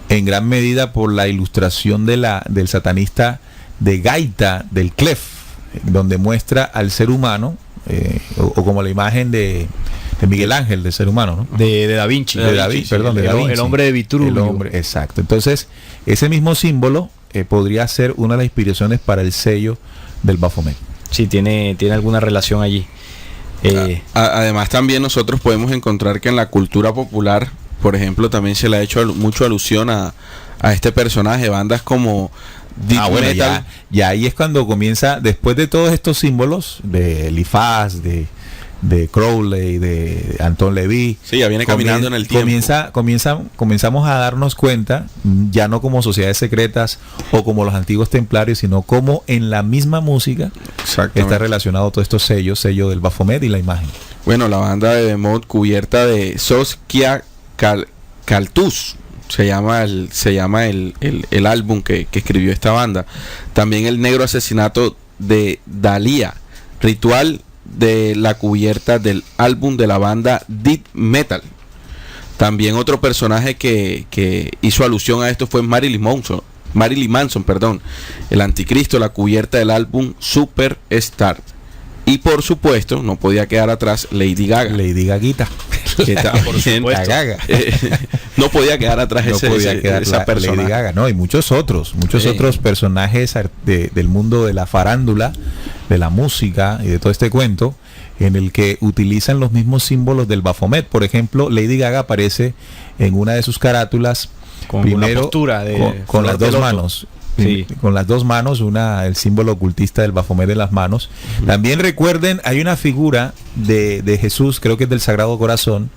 S2: en gran medida por la ilustración del satanista de Gaita del Clef, donde muestra al ser humano, o como la imagen de Miguel Ángel del ser humano, ¿no?
S4: De Da Vinci.
S2: De Da Vinci.
S4: El hombre de Vitruvio.
S2: Exacto. Entonces, ese mismo símbolo podría ser una de las inspiraciones para el sello del Baphomet.
S4: Sí, tiene alguna relación allí.
S3: Además, también nosotros podemos encontrar que en la cultura popular, por ejemplo, también se le ha hecho mucho alusión a este personaje. Bandas como Death Metal.
S2: Ya ahí es cuando comienza, después de todos estos símbolos de Elifaz, de Crowley, de Anton Leví.
S3: Sí, ya viene caminando en el tiempo.
S2: Comenzamos a darnos cuenta, ya no como sociedades secretas o como los antiguos templarios, sino como en la misma música está relacionado todo estos sello del Baphomet y la imagen.
S3: Bueno, la banda de Behemoth, cubierta de Saskia Kaltus, se llama el álbum que escribió esta banda. También el negro asesinato de Dalia, ritual de la cubierta del álbum de la banda Death Metal. También otro personaje que hizo alusión a esto fue Marilyn Manson, el anticristo, la cubierta del álbum Superstar. Y por supuesto, no podía quedar atrás Lady Gaga.
S2: Lady Gaguita.
S3: Que por supuesto, Gaga. No podía quedar atrás esa persona.
S2: Lady Gaga, no, y muchos otros personajes del mundo de la farándula, de la música y de todo este cuento, en el que utilizan los mismos símbolos del Baphomet. Por ejemplo, Lady Gaga aparece en una de sus carátulas
S4: con
S2: primero
S4: una postura
S2: con las dos manos.
S4: Sí.
S2: Con las dos manos, el símbolo ocultista del Baphomet en las manos. También recuerden, hay una figura de Jesús, creo que es del Sagrado Corazón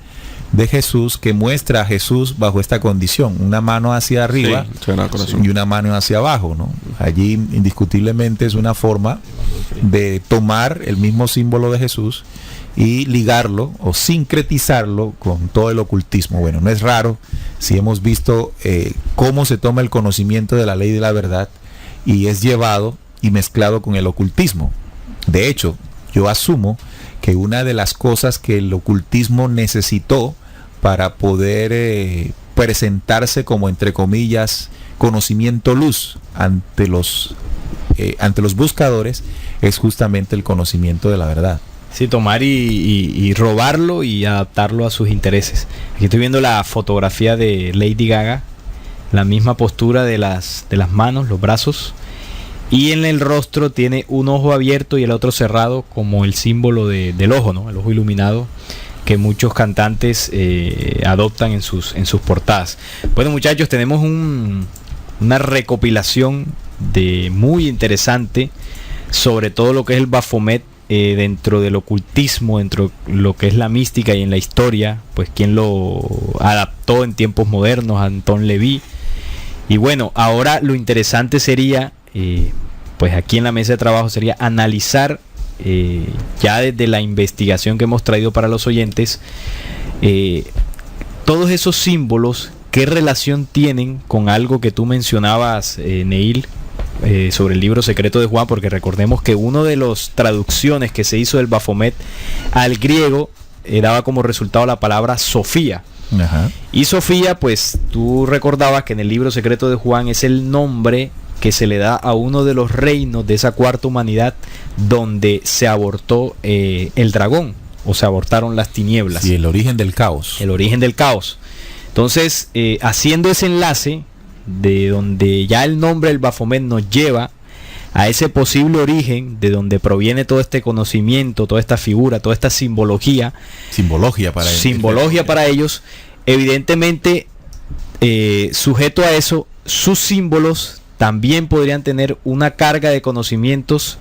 S2: de Jesús, que muestra a Jesús bajo esta condición, una mano hacia arriba y una mano hacia abajo, ¿no? Allí indiscutiblemente es una forma de tomar el mismo símbolo de Jesús y ligarlo o sincretizarlo con todo el ocultismo. Bueno, no es raro si hemos visto cómo se toma el conocimiento de la ley de la verdad y es llevado y mezclado con el ocultismo. De hecho, yo asumo que una de las cosas que el ocultismo necesitó para poder presentarse como, entre comillas, conocimiento luz ante los ante los buscadores es justamente el conocimiento de la verdad.
S4: Sí, tomar y robarlo y adaptarlo a sus intereses. Aquí estoy viendo la fotografía de Lady Gaga, la misma postura de las manos, los brazos, y en el rostro tiene un ojo abierto y el otro cerrado como el símbolo del ojo, ¿no? El ojo iluminado que muchos cantantes adoptan en sus portadas. Bueno, muchachos, tenemos una recopilación de muy interesante sobre todo lo que es el Baphomet dentro del ocultismo, dentro de lo que es la mística y en la historia, pues quien lo adaptó en tiempos modernos, Anton Levy. Y bueno, ahora lo interesante sería, pues aquí en la mesa de trabajo sería analizar ya desde la investigación que hemos traído para los oyentes, todos esos símbolos, qué relación tienen con algo que tú mencionabas, Neil, sobre el libro secreto de Juan, porque recordemos que una de las traducciones que se hizo del Baphomet al griego daba como resultado la palabra Sofía.
S2: Ajá.
S4: Y Sofía, pues tú recordabas que en el libro secreto de Juan es el nombre que se le da a uno de los reinos de esa cuarta humanidad donde se abortó el dragón, o se abortaron las tinieblas.
S2: Y el origen del caos.
S4: El origen del caos. Entonces, haciendo ese enlace de donde ya el nombre del Baphomet nos lleva a ese posible origen de donde proviene todo este conocimiento, toda esta figura, toda esta simbología para ellos, evidentemente, sujeto a eso, sus símbolos también podrían tener una carga de conocimientos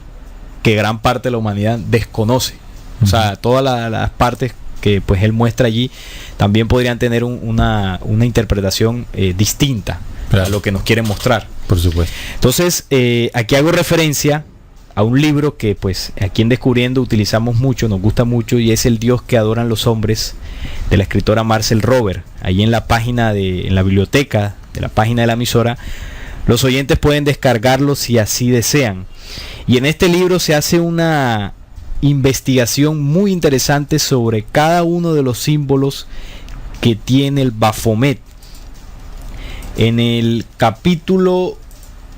S4: que gran parte de la humanidad desconoce. O sea, todas las partes que pues él muestra allí también podrían tener una interpretación distinta, claro, a lo que nos quiere mostrar.
S2: Por supuesto.
S4: Entonces, aquí hago referencia a un libro que pues aquí en Descubriendo utilizamos mucho, nos gusta mucho, y es El Dios que adoran los hombres, de la escritora Marcel Robert. Ahí en la página en la biblioteca de la página de la emisora, los oyentes pueden descargarlo si así desean. Y en este libro se hace una investigación muy interesante sobre cada uno de los símbolos que tiene el Baphomet. En el capítulo,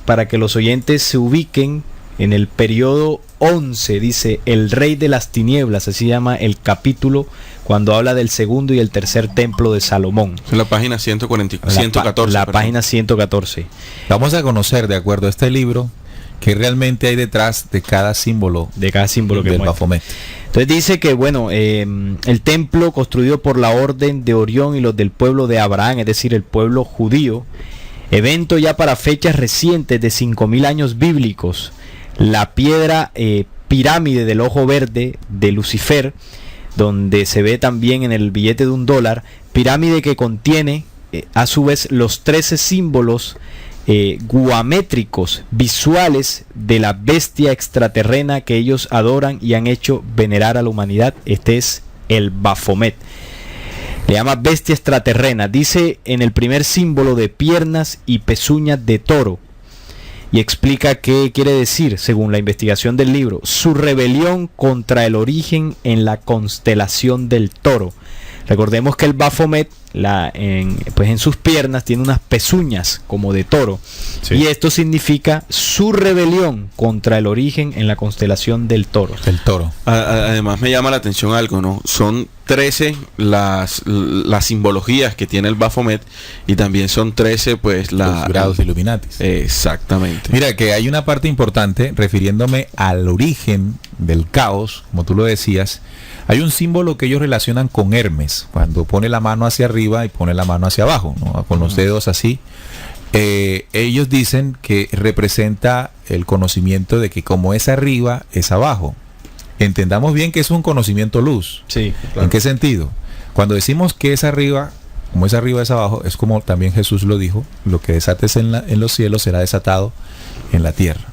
S4: para que los oyentes se ubiquen, en el periodo 11 dice el rey de las tinieblas, así se llama el capítulo, cuando habla del segundo y el tercer templo de Salomón.
S3: En la página 114.
S4: La página 114.
S2: Vamos a conocer, de acuerdo a este libro, que realmente hay detrás de cada símbolo
S4: que
S2: del Baphomet.
S4: Entonces dice que bueno, el templo construido por la orden de Orión y los del pueblo de Abraham, es decir, el pueblo judío, evento ya para fechas recientes de 5000 años bíblicos, la piedra pirámide del ojo verde de Lucifer, donde se ve también en el billete de $1, pirámide que contiene a su vez los 13 símbolos guamétricos visuales de la bestia extraterrena que ellos adoran y han hecho venerar a la humanidad. Este es el Baphomet. Le llama bestia extraterrena. Dice en el primer símbolo de piernas y pezuñas de toro. Y explica qué quiere decir, según la investigación del libro, su rebelión contra el origen en la constelación del toro. Recordemos que el Baphomet, en sus piernas tiene unas pezuñas como de toro. Sí. Y esto significa su rebelión contra el origen en la constelación del toro.
S2: El toro.
S3: Además me llama la atención algo, ¿no? Son 13 las simbologías que tiene el Baphomet, y también son 13 pues
S2: los grados Illuminatis.
S3: Exactamente.
S2: Mira que hay una parte importante refiriéndome al origen del caos, como tú lo decías. Hay un símbolo que ellos relacionan con Hermes, cuando pone la mano hacia arriba y pone la mano hacia abajo, ¿no? Con los dedos así. Ellos dicen que representa el conocimiento de que como es arriba, es abajo. Entendamos bien que es un conocimiento luz.
S4: Sí,
S2: claro. ¿En qué sentido? Cuando decimos que es arriba, como es arriba es abajo, es como también Jesús lo dijo: lo que desates en los cielos será desatado en la tierra.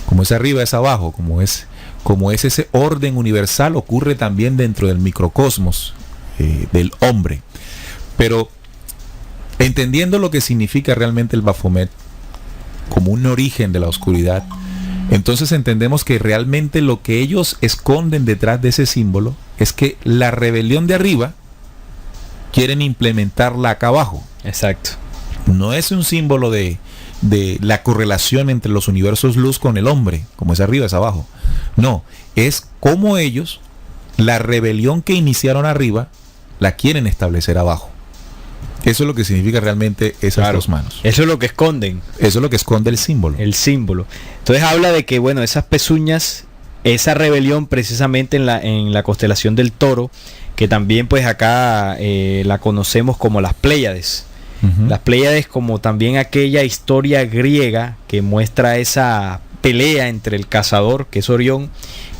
S2: Como es arriba es abajo, como es ese orden universal, ocurre también dentro del microcosmos del hombre. Pero entendiendo lo que significa realmente el Baphomet como un origen de la oscuridad, entonces entendemos que realmente lo que ellos esconden detrás de ese símbolo es que la rebelión de arriba quieren implementarla acá abajo.
S4: Exacto.
S2: No es un símbolo de de la correlación entre los universos luz con el hombre, como es arriba es abajo. No, es como ellos, la rebelión que iniciaron arriba, la quieren establecer abajo. Eso es lo que significa realmente esas dos manos.
S4: Eso es lo que esconden.
S2: Eso es lo que esconde el símbolo.
S4: El símbolo. Entonces habla de que, bueno, esas pezuñas, esa rebelión precisamente en la constelación del Toro, que también pues acá la conocemos como las Pléyades. Uh-huh. Las Pléyades, como también aquella historia griega que muestra esa pelea entre el cazador, que es Orión,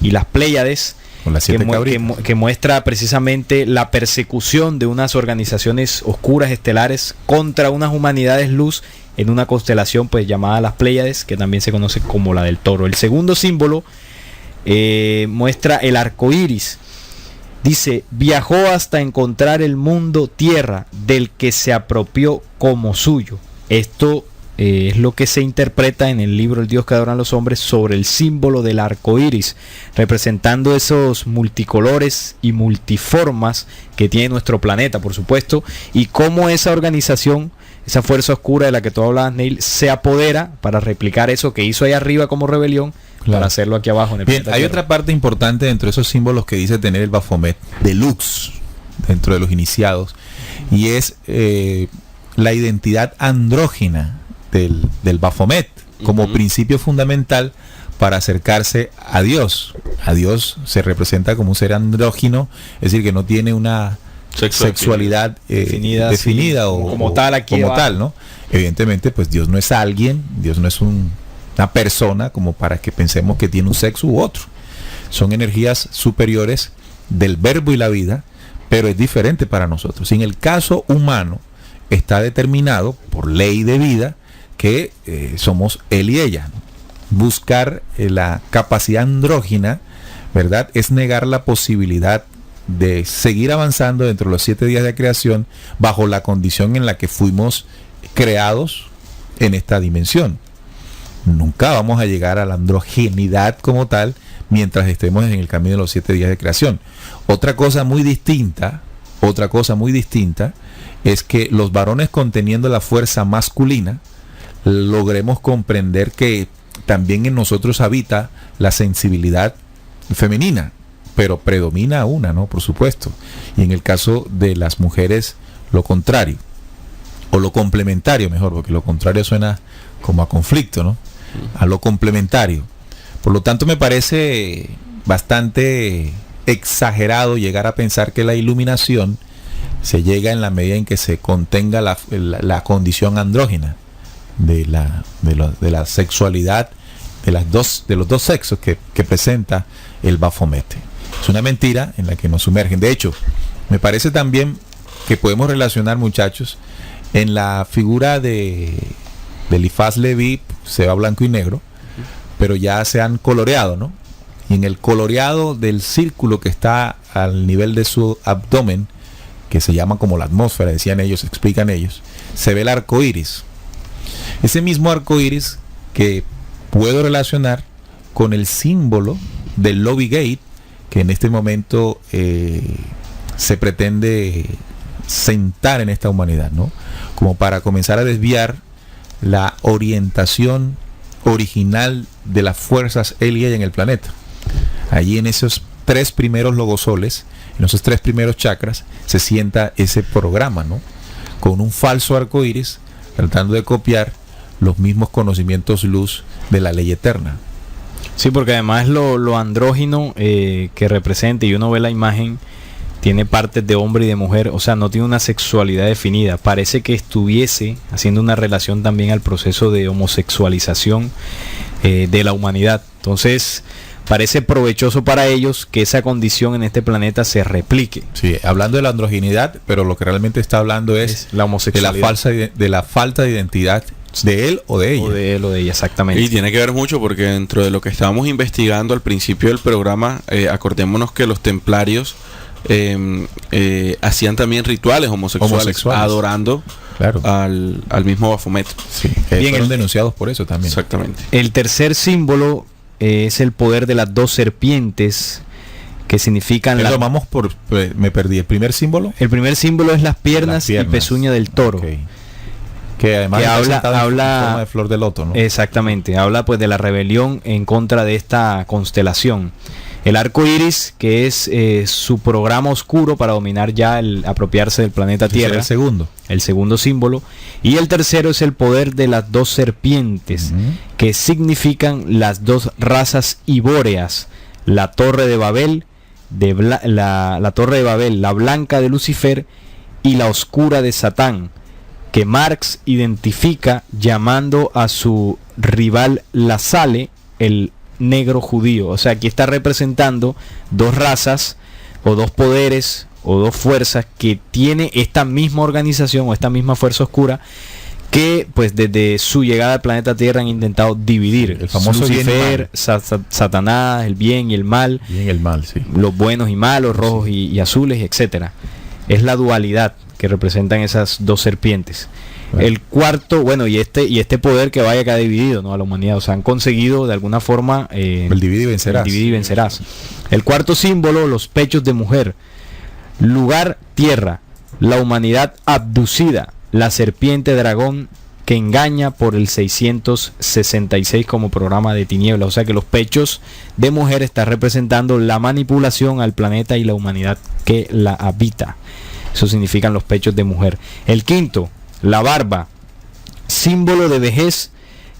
S4: y las Pléyades, que muestra precisamente la persecución de unas organizaciones oscuras estelares contra unas humanidades luz en una constelación pues llamada las Pléyades, que también se conoce como la del Toro. El segundo símbolo muestra el arco iris. Dice: viajó hasta encontrar el mundo tierra del que se apropió como suyo. Esto es lo que se interpreta en el libro El Dios que adoran los hombres sobre el símbolo del arco iris, representando esos multicolores y multiformas que tiene nuestro planeta, por supuesto, y cómo esa organización, esa fuerza oscura de la que tú hablabas, Neil, se apodera para replicar eso que hizo ahí arriba como rebelión, claro, para hacerlo aquí abajo en el planeta.
S2: Hay
S4: Tierra.
S2: otra parte importante dentro de esos símbolos que dice tener el Baphomet deluxe dentro de los iniciados, y es la identidad andrógina del Baphomet como principio fundamental para acercarse a Dios. A Dios se representa como un ser andrógino, es decir, que no tiene una sexualidad definida sí, o como tal aquí como tal, ¿no? Evidentemente, pues Dios no es alguien, Dios no es una persona como para que pensemos que tiene un sexo u otro. Son energías superiores del verbo y la vida, pero es diferente para nosotros. En el caso humano está determinado por ley de vida que somos él y ella. Buscar la capacidad andrógina, ¿verdad?, es negar la posibilidad de seguir avanzando dentro de los 7 días de creación bajo la condición en la que fuimos creados en esta dimensión. Nunca vamos a llegar a la androgenidad como tal mientras estemos en el camino de los 7 días de creación. Otra cosa muy distinta es que los varones, conteniendo la fuerza masculina, logremos comprender que también en nosotros habita la sensibilidad femenina, pero predomina una, ¿no? Por supuesto. Y en el caso de las mujeres, lo contrario, o lo complementario mejor, porque lo contrario suena como a conflicto, ¿no? A lo complementario. Por lo tanto, me parece bastante exagerado llegar a pensar que la iluminación se llega en la medida en que se contenga la condición andrógina de la sexualidad de los dos sexos que presenta el Baphomet. Es una mentira en la que nos sumergen. De hecho, me parece también que podemos relacionar, muchachos, en la figura de Eliphaz Leví, se va blanco y negro, pero ya se han coloreado, ¿no? Y en el coloreado del círculo que está al nivel de su abdomen, que se llama como la atmósfera, decían ellos, explican ellos, se ve el arco iris. Ese mismo arco iris que puedo relacionar con el símbolo del Lobby Gate, que en este momento se pretende sentar en esta humanidad, ¿no? Como para comenzar a desviar la orientación original de las fuerzas él y ella en el planeta. Allí en esos 3 primeros logosoles, en esos 3 primeros chakras, se sienta ese programa, ¿no? Con un falso arco iris, tratando de copiar los mismos conocimientos luz de la ley eterna.
S4: Sí, porque además lo andrógino que representa, y uno ve la imagen, tiene partes de hombre y de mujer, o sea, no tiene una sexualidad definida. Parece que estuviese haciendo una relación también al proceso de homosexualización de la humanidad. Entonces, parece provechoso para ellos que esa condición en este planeta se replique.
S2: Sí, hablando de la androginidad, pero lo que realmente está hablando es
S4: la homosexualidad,
S2: de la falta de identidad de él o de ella.
S4: O de él o de ella, exactamente.
S3: Y tiene que ver mucho porque dentro de lo que estábamos investigando al principio del programa, acordémonos que los templarios hacían también rituales homosexuales. Adorando, claro, al mismo Baphomet.
S2: Sí, fueron denunciados por eso también.
S3: Exactamente.
S4: El tercer símbolo es el poder de las 2 serpientes, que significan
S2: vamos por, me perdí, ¿el primer símbolo?
S4: El primer símbolo es las piernas y pezuña del toro.
S2: Okay. Que además
S4: que
S2: está
S4: habla
S2: sentada en forma de flor de loto, ¿no?
S4: Exactamente, habla pues de la rebelión en contra de esta constelación. El arco iris, que es su programa oscuro para dominar ya el apropiarse del planeta Tierra. El segundo símbolo. Y el tercero es el poder de las dos serpientes, que significan las dos razas ibóreas. La Torre de Babel, la Torre de Babel, la blanca de Lucifer y la oscura de Satán, que Marx identifica llamando a su rival Lassalle el negro judío. O sea, aquí está representando dos razas o dos poderes o dos fuerzas que tiene esta misma organización o esta misma fuerza oscura, que pues desde su llegada al planeta Tierra han intentado dividir.
S2: El famoso
S4: Lucifer, Satanás, el bien y el mal,
S2: sí.
S4: Los buenos y malos, rojos y azules, etcétera. Es la dualidad que representan esas dos serpientes. Bueno. El cuarto, bueno, y este poder que vaya que ha dividido, ¿no?, a la humanidad. O sea, han conseguido de alguna forma
S2: el divide y vencerás.
S4: El divide y vencerás. El cuarto símbolo, los pechos de mujer. Lugar, tierra. La humanidad abducida. La serpiente dragón que engaña por el 666 como programa de tinieblas. O sea que los pechos de mujer están representando la manipulación al planeta y la humanidad que la habita. Eso significan los pechos de mujer. El quinto, la barba, símbolo de vejez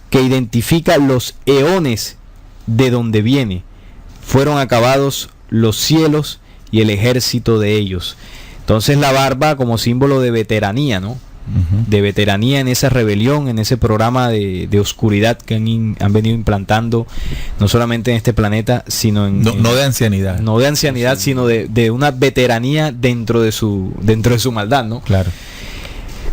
S4: que identifica los eones de donde viene. Fueron acabados los cielos y el ejército de ellos. Entonces la barba como símbolo de veteranía, ¿no? De veteranía en esa rebelión, en ese programa de oscuridad que han venido implantando, no solamente en este planeta, sino en...
S2: No de ancianidad.
S4: No de ancianidad, sino de una veteranía dentro de su maldad, ¿no?
S2: Claro.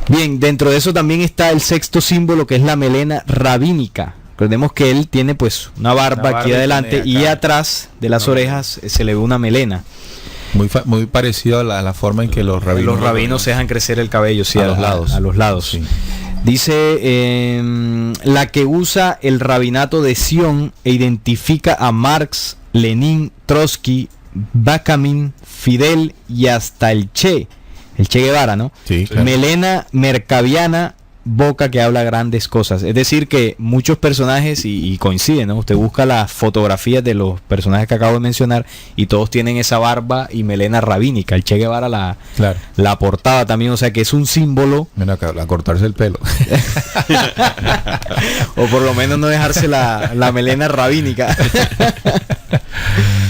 S4: Bien, dentro de eso también está el sexto símbolo, que es la melena rabínica. Recordemos que él tiene pues una barba aquí adelante y atrás de las orejas se le ve una melena.
S2: Muy parecido a la forma en que los rabinos
S4: se dejan crecer el cabello, sí,
S2: a los lados.
S4: A los lados. Sí. Dice la que usa el rabinato de Sion e identifica a Marx, Lenin, Trotsky, Bakunin, Fidel y hasta el Che Guevara, ¿no?
S2: Sí, claro.
S4: Melena mercaviana, boca que habla grandes cosas. Es decir que muchos personajes, y coinciden, ¿no? Usted busca las fotografías de los personajes que acabo de mencionar y todos tienen esa barba y melena rabínica. El Che Guevara la portada también, o sea que es un símbolo.
S2: Bueno, a cortarse el pelo.
S4: O por lo menos no dejarse la melena rabínica.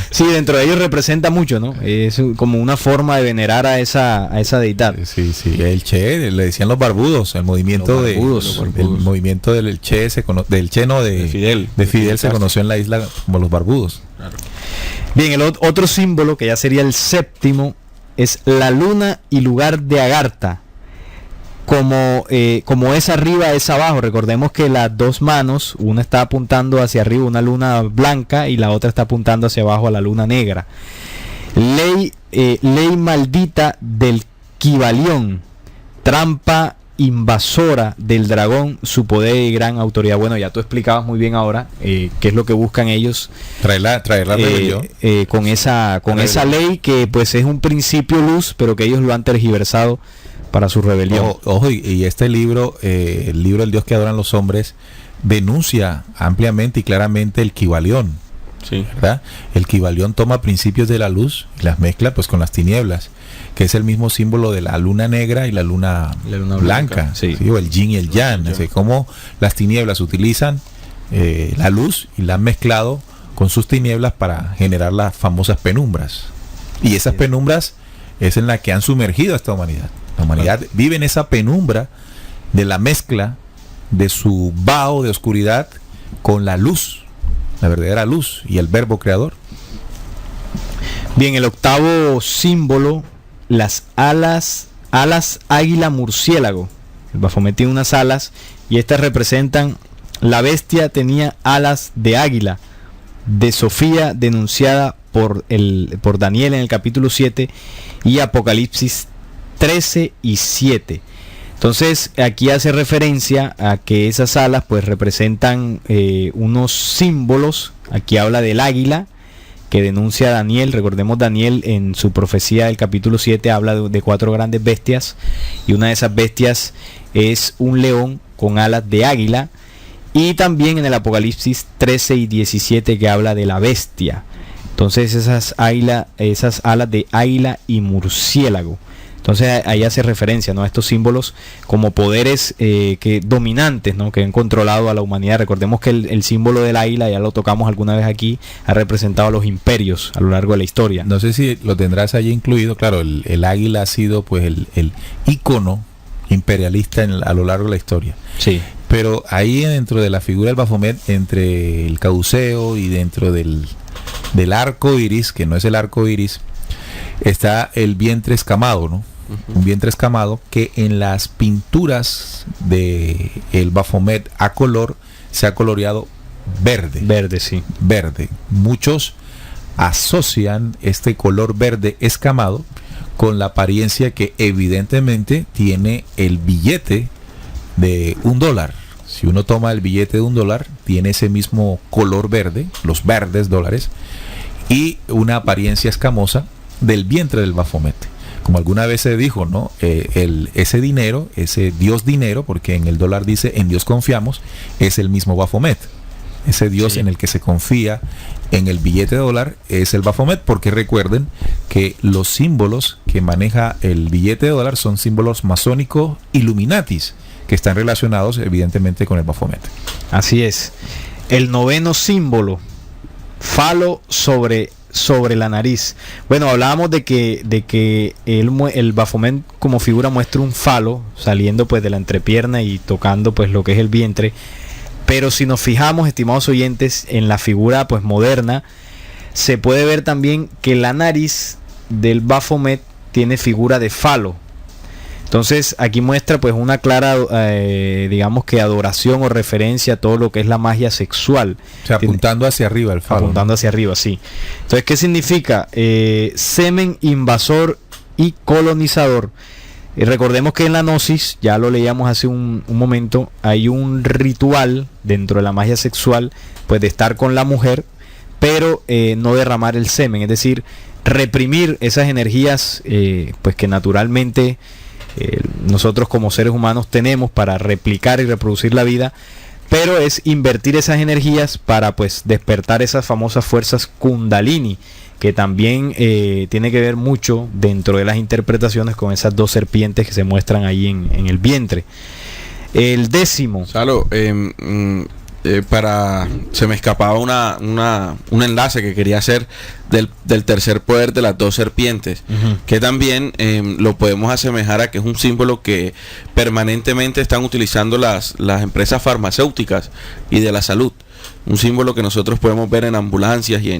S4: Sí, dentro de ellos representa mucho, ¿no? Es como una forma de venerar a esa deidad.
S2: Sí. El Che, le decían los barbudos, el movimiento de Fidel se conoció en la isla como los barbudos.
S3: Claro.
S4: Bien, el otro símbolo, que ya sería el séptimo, es la luna y lugar de Agartha. Como es arriba, es abajo. Recordemos que las dos manos, una está apuntando hacia arriba, una luna blanca, y la otra está apuntando hacia abajo a la luna negra. Ley maldita del Kybalión, trampa invasora del dragón, su poder y gran autoridad. Bueno, ya tú explicabas muy bien ahora qué es lo que buscan ellos.
S2: Traer la rebelión.
S4: Con esa ley que pues es un principio luz, pero que ellos lo han tergiversado para su rebelión.
S2: Ojo, y este libro, el libro El Dios que adoran los hombres, denuncia ampliamente y claramente el Kybalión.
S3: Sí.
S2: ¿Verdad? El Kybalión toma principios de la luz y las mezcla pues con las tinieblas, que es el mismo símbolo de la luna negra y la luna blanca,
S4: sí.
S2: ¿sí? O el yin y el yang, así como las tinieblas utilizan la luz y la han mezclado con sus tinieblas para generar las famosas penumbras. Y esas penumbras es en la que han sumergido a esta humanidad. La humanidad vive en esa penumbra de la mezcla de su vaho de oscuridad con la luz, la verdadera luz y el verbo creador.
S4: Bien, el octavo símbolo, las alas águila murciélago. El Baphomet tiene unas alas y estas representan, la bestia tenía alas de águila, de Sofía, denunciada por Daniel en el capítulo 7 y Apocalipsis 13 y 7. Entonces aquí hace referencia a que esas alas pues representan unos símbolos. Aquí habla del águila que denuncia a Daniel. Recordemos, Daniel en su profecía del capítulo 7 habla de 4 grandes bestias, y una de esas bestias es un león con alas de águila. Y también en el Apocalipsis 13 y 17 que habla de la bestia. Entonces esas alas de águila y murciélago. Entonces ahí hace referencia, ¿no?, a estos símbolos como poderes dominantes, ¿no?, que han controlado a la humanidad. Recordemos que el símbolo del águila, ya lo tocamos alguna vez aquí, ha representado a los imperios a lo largo de la historia.
S2: No sé si lo tendrás allí incluido. Claro, el águila ha sido pues el ícono imperialista a lo largo de la historia.
S4: Sí.
S2: Pero ahí dentro de la figura del Baphomet, entre el caduceo y dentro del arco iris, que no es el arco iris, está el vientre escamado, ¿no? Un vientre escamado que en las pinturas de el Baphomet a color se ha coloreado verde.
S4: Verde, sí.
S2: Verde. Muchos asocian este color verde escamado con la apariencia que evidentemente tiene el billete de $1. Si uno toma el billete de $1, tiene ese mismo color verde, los verdes dólares, y una apariencia escamosa del vientre del Baphomet. Como alguna vez se dijo, ¿no? Ese dinero, ese Dios dinero, porque en el dólar dice en Dios confiamos, es el mismo Baphomet. Ese Dios en el que se confía en el billete de dólar es el Baphomet, porque recuerden que los símbolos que maneja el billete de dólar son símbolos masónicos Illuminatis, que están relacionados evidentemente con el Baphomet.
S4: Así es. El noveno símbolo, falo sobre la nariz. Bueno, hablábamos de que el Baphomet como figura muestra un falo saliendo pues de la entrepierna y tocando pues lo que es el vientre. Pero si nos fijamos, estimados oyentes, en la figura pues moderna, se puede ver también que la nariz del Baphomet tiene figura de falo. Entonces aquí muestra pues una clara, digamos que adoración o referencia a todo lo que es la magia sexual.
S2: O sea, apuntando hacia arriba el falo.
S4: Apuntando hacia arriba, sí. Entonces, ¿qué significa? Semen invasor y colonizador. Recordemos que en la Gnosis, ya lo leíamos hace un momento, hay un ritual dentro de la magia sexual, pues de estar con la mujer, pero no derramar el semen, es decir, reprimir esas energías pues que naturalmente nosotros como seres humanos tenemos para replicar y reproducir la vida, pero es invertir esas energías para pues despertar esas famosas fuerzas Kundalini, que también tiene que ver mucho dentro de las interpretaciones con esas dos serpientes que se muestran ahí en el vientre. El décimo.
S3: Salo, se me escapaba un enlace que quería hacer del tercer poder de las dos serpientes, que también lo podemos asemejar a que es un símbolo que permanentemente están utilizando las empresas farmacéuticas y de la salud. Un símbolo que nosotros podemos ver en ambulancias y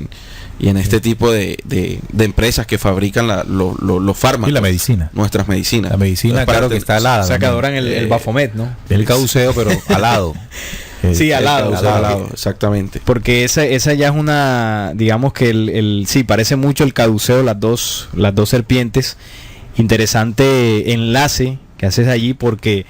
S3: en este tipo de empresas que fabrican los fármacos.
S2: Y la medicina.
S3: Nuestras medicinas.
S2: La medicina, claro que está alada.
S4: O sea, que adoran el Baphomet, ¿no?
S2: El caduceo, pero alado.
S4: Sí, alado.
S3: Exactamente.
S4: Porque esa ya es una, digamos que sí, parece mucho el caduceo, las dos serpientes. Interesante enlace que haces allí, porque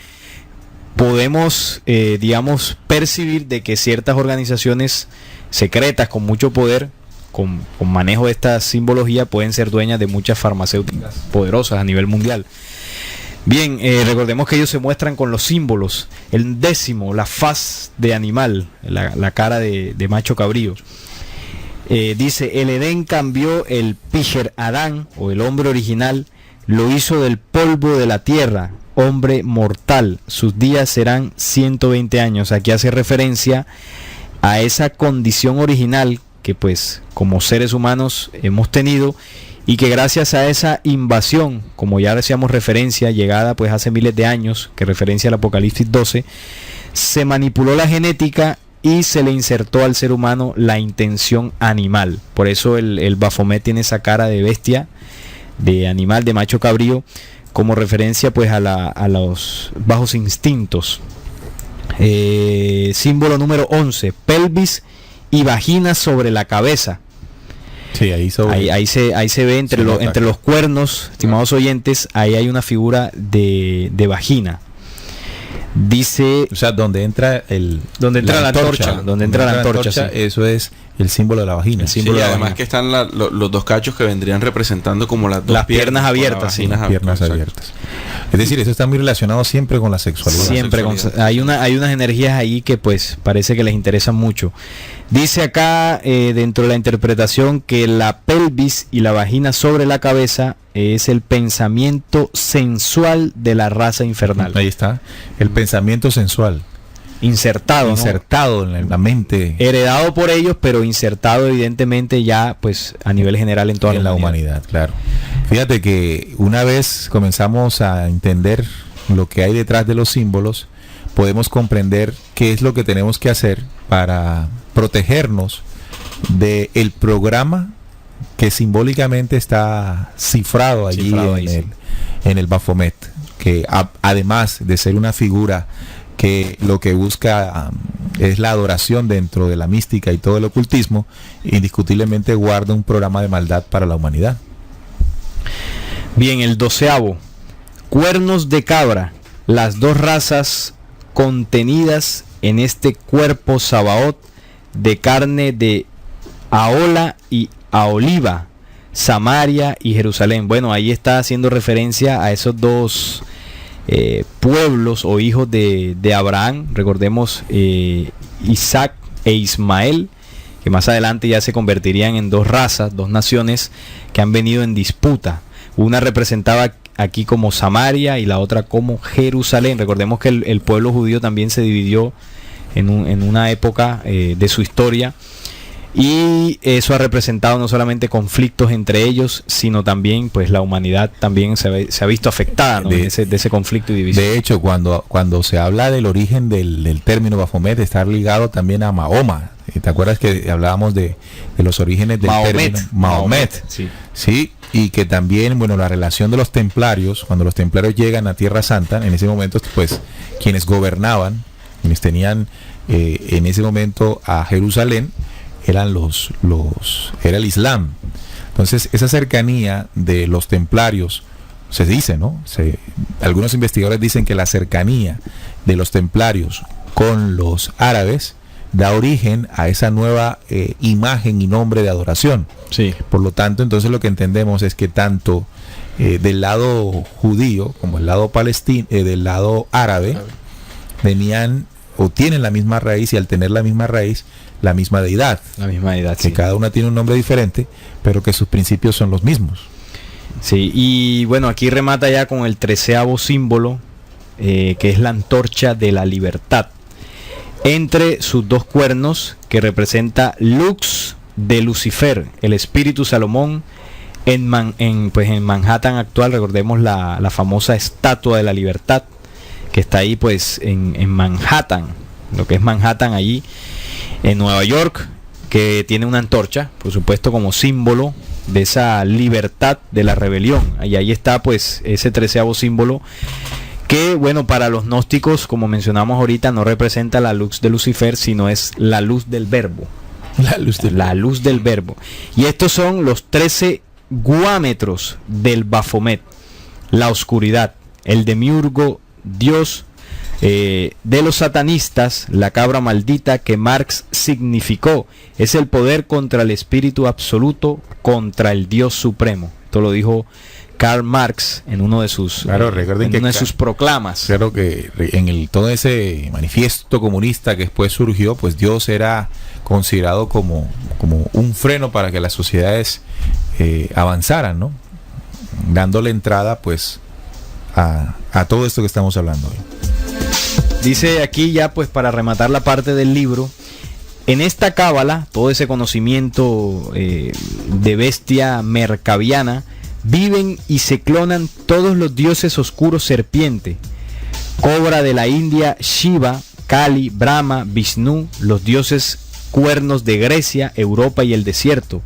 S4: podemos, digamos, percibir de que ciertas organizaciones secretas con mucho poder, con manejo de esta simbología, pueden ser dueñas de muchas farmacéuticas poderosas a nivel mundial. Bien, recordemos que ellos se muestran con los símbolos. El décimo, la faz de animal, la cara de macho cabrío. Dice, el Edén cambió el Pijer Adán, o el hombre original, lo hizo del polvo de la tierra, hombre mortal, sus días serán 120 años. Aquí hace referencia a esa condición original que pues como seres humanos hemos tenido, y que gracias a esa invasión, como ya decíamos referencia, llegada pues hace miles de años, que referencia al Apocalipsis 12, se manipuló la genética y se le insertó al ser humano la intención animal. Por eso el Baphomet tiene esa cara de bestia, de animal, de macho cabrío, como referencia pues a los bajos instintos. Símbolo número 11, pelvis y vagina sobre la cabeza.
S2: Sí, ahí
S4: se ve entre los cuernos, estimados oyentes, ahí hay una figura de vagina. Dice,
S2: o sea, donde entra la
S4: antorcha,
S2: eso es el símbolo de la vagina.
S3: Sí, además que están los dos cachos que vendrían representando como las
S4: piernas abiertas.
S2: Piernas abiertas. Es decir, eso está muy relacionado siempre con la sexualidad.
S4: Siempre hay unas energías ahí que pues parece que les interesan mucho. Dice acá dentro de la interpretación que la pelvis y la vagina sobre la cabeza es el pensamiento sensual de la raza infernal.
S2: Ahí está, el pensamiento sensual.
S4: Insertado, ¿no?
S2: Insertado en la mente.
S4: Heredado por ellos, pero insertado evidentemente ya pues a nivel general en toda
S2: la humanidad, claro. Fíjate que una vez comenzamos a entender lo que hay detrás de los símbolos, podemos comprender qué es lo que tenemos que hacer para protegernos del programa que simbólicamente está cifrado allí en el Baphomet, que además de ser una figura que lo que busca es la adoración dentro de la mística y todo el ocultismo, indiscutiblemente guarda un programa de maldad para la humanidad.
S4: Bien, el 12avo, cuernos de cabra, las dos razas contenidas en este cuerpo Sabaoth de carne de Ahola y Aholiba, Samaria y Jerusalén. Bueno, ahí está haciendo referencia a esos dos pueblos o hijos de Abraham. Recordemos Isaac e Ismael, que más adelante ya se convertirían en dos razas, dos naciones que han venido en disputa. Una representaba aquí como Samaria y la otra como Jerusalén. Recordemos que el pueblo judío también se dividió en una época de su historia, y eso ha representado no solamente conflictos entre ellos, sino también pues la humanidad también se ha visto afectada, ¿no? de ese conflicto y división.
S2: De hecho, cuando se habla del origen del término Baphomet, está ligado también a Mahoma. ¿Te acuerdas que hablábamos de los orígenes del término Mahomet? Sí, y que también, bueno, la relación de los templarios, cuando los templarios llegan a Tierra Santa, en ese momento pues quienes gobernaban, quienes tenían en ese momento a Jerusalén, era el Islam. Entonces esa cercanía de los templarios, se dice, ¿no? Algunos investigadores dicen que la cercanía de los templarios con los árabes da origen a esa nueva imagen y nombre de adoración.
S4: Sí.
S2: Por lo tanto, entonces lo que entendemos es que tanto del lado judío como del lado palestino, del lado árabe, venían o tienen la misma raíz, y al tener la misma raíz, la misma deidad.
S4: La misma deidad,
S2: que cada una tiene un nombre diferente, pero que sus principios son los mismos.
S4: Sí, y bueno, aquí remata ya con el 13avo símbolo, que es la antorcha de la libertad. Entre sus dos cuernos, que representa Lux de Lucifer, el espíritu Salomón, en Manhattan actual. Recordemos la famosa Estatua de la Libertad, que está ahí pues en Manhattan, lo que es Manhattan allí en Nueva York, que tiene una antorcha, por supuesto, como símbolo de esa libertad de la rebelión. Y ahí está pues ese 13avo símbolo, que bueno, para los gnósticos, como mencionamos ahorita, no representa la luz de Lucifer, sino es la luz del verbo. La luz del verbo. Y estos son los 13 guámetros del Baphomet: la oscuridad, el demiurgo Dios, de los satanistas, la cabra maldita que Marx significó, es el poder contra el espíritu absoluto, contra el Dios supremo. Esto lo dijo Karl Marx en uno de sus, sus proclamas.
S2: Claro que en todo ese manifiesto comunista que después surgió, pues Dios era considerado como un freno para que las sociedades avanzaran, ¿no? Dándole entrada pues a todo esto que estamos hablando hoy.
S4: Dice aquí ya pues para rematar la parte del libro: en esta cábala, todo ese conocimiento de bestia mercabiana, viven y se clonan todos los dioses oscuros: serpiente, cobra de la India, Shiva, Kali, Brahma, Vishnu, los dioses cuernos de Grecia, Europa y el desierto,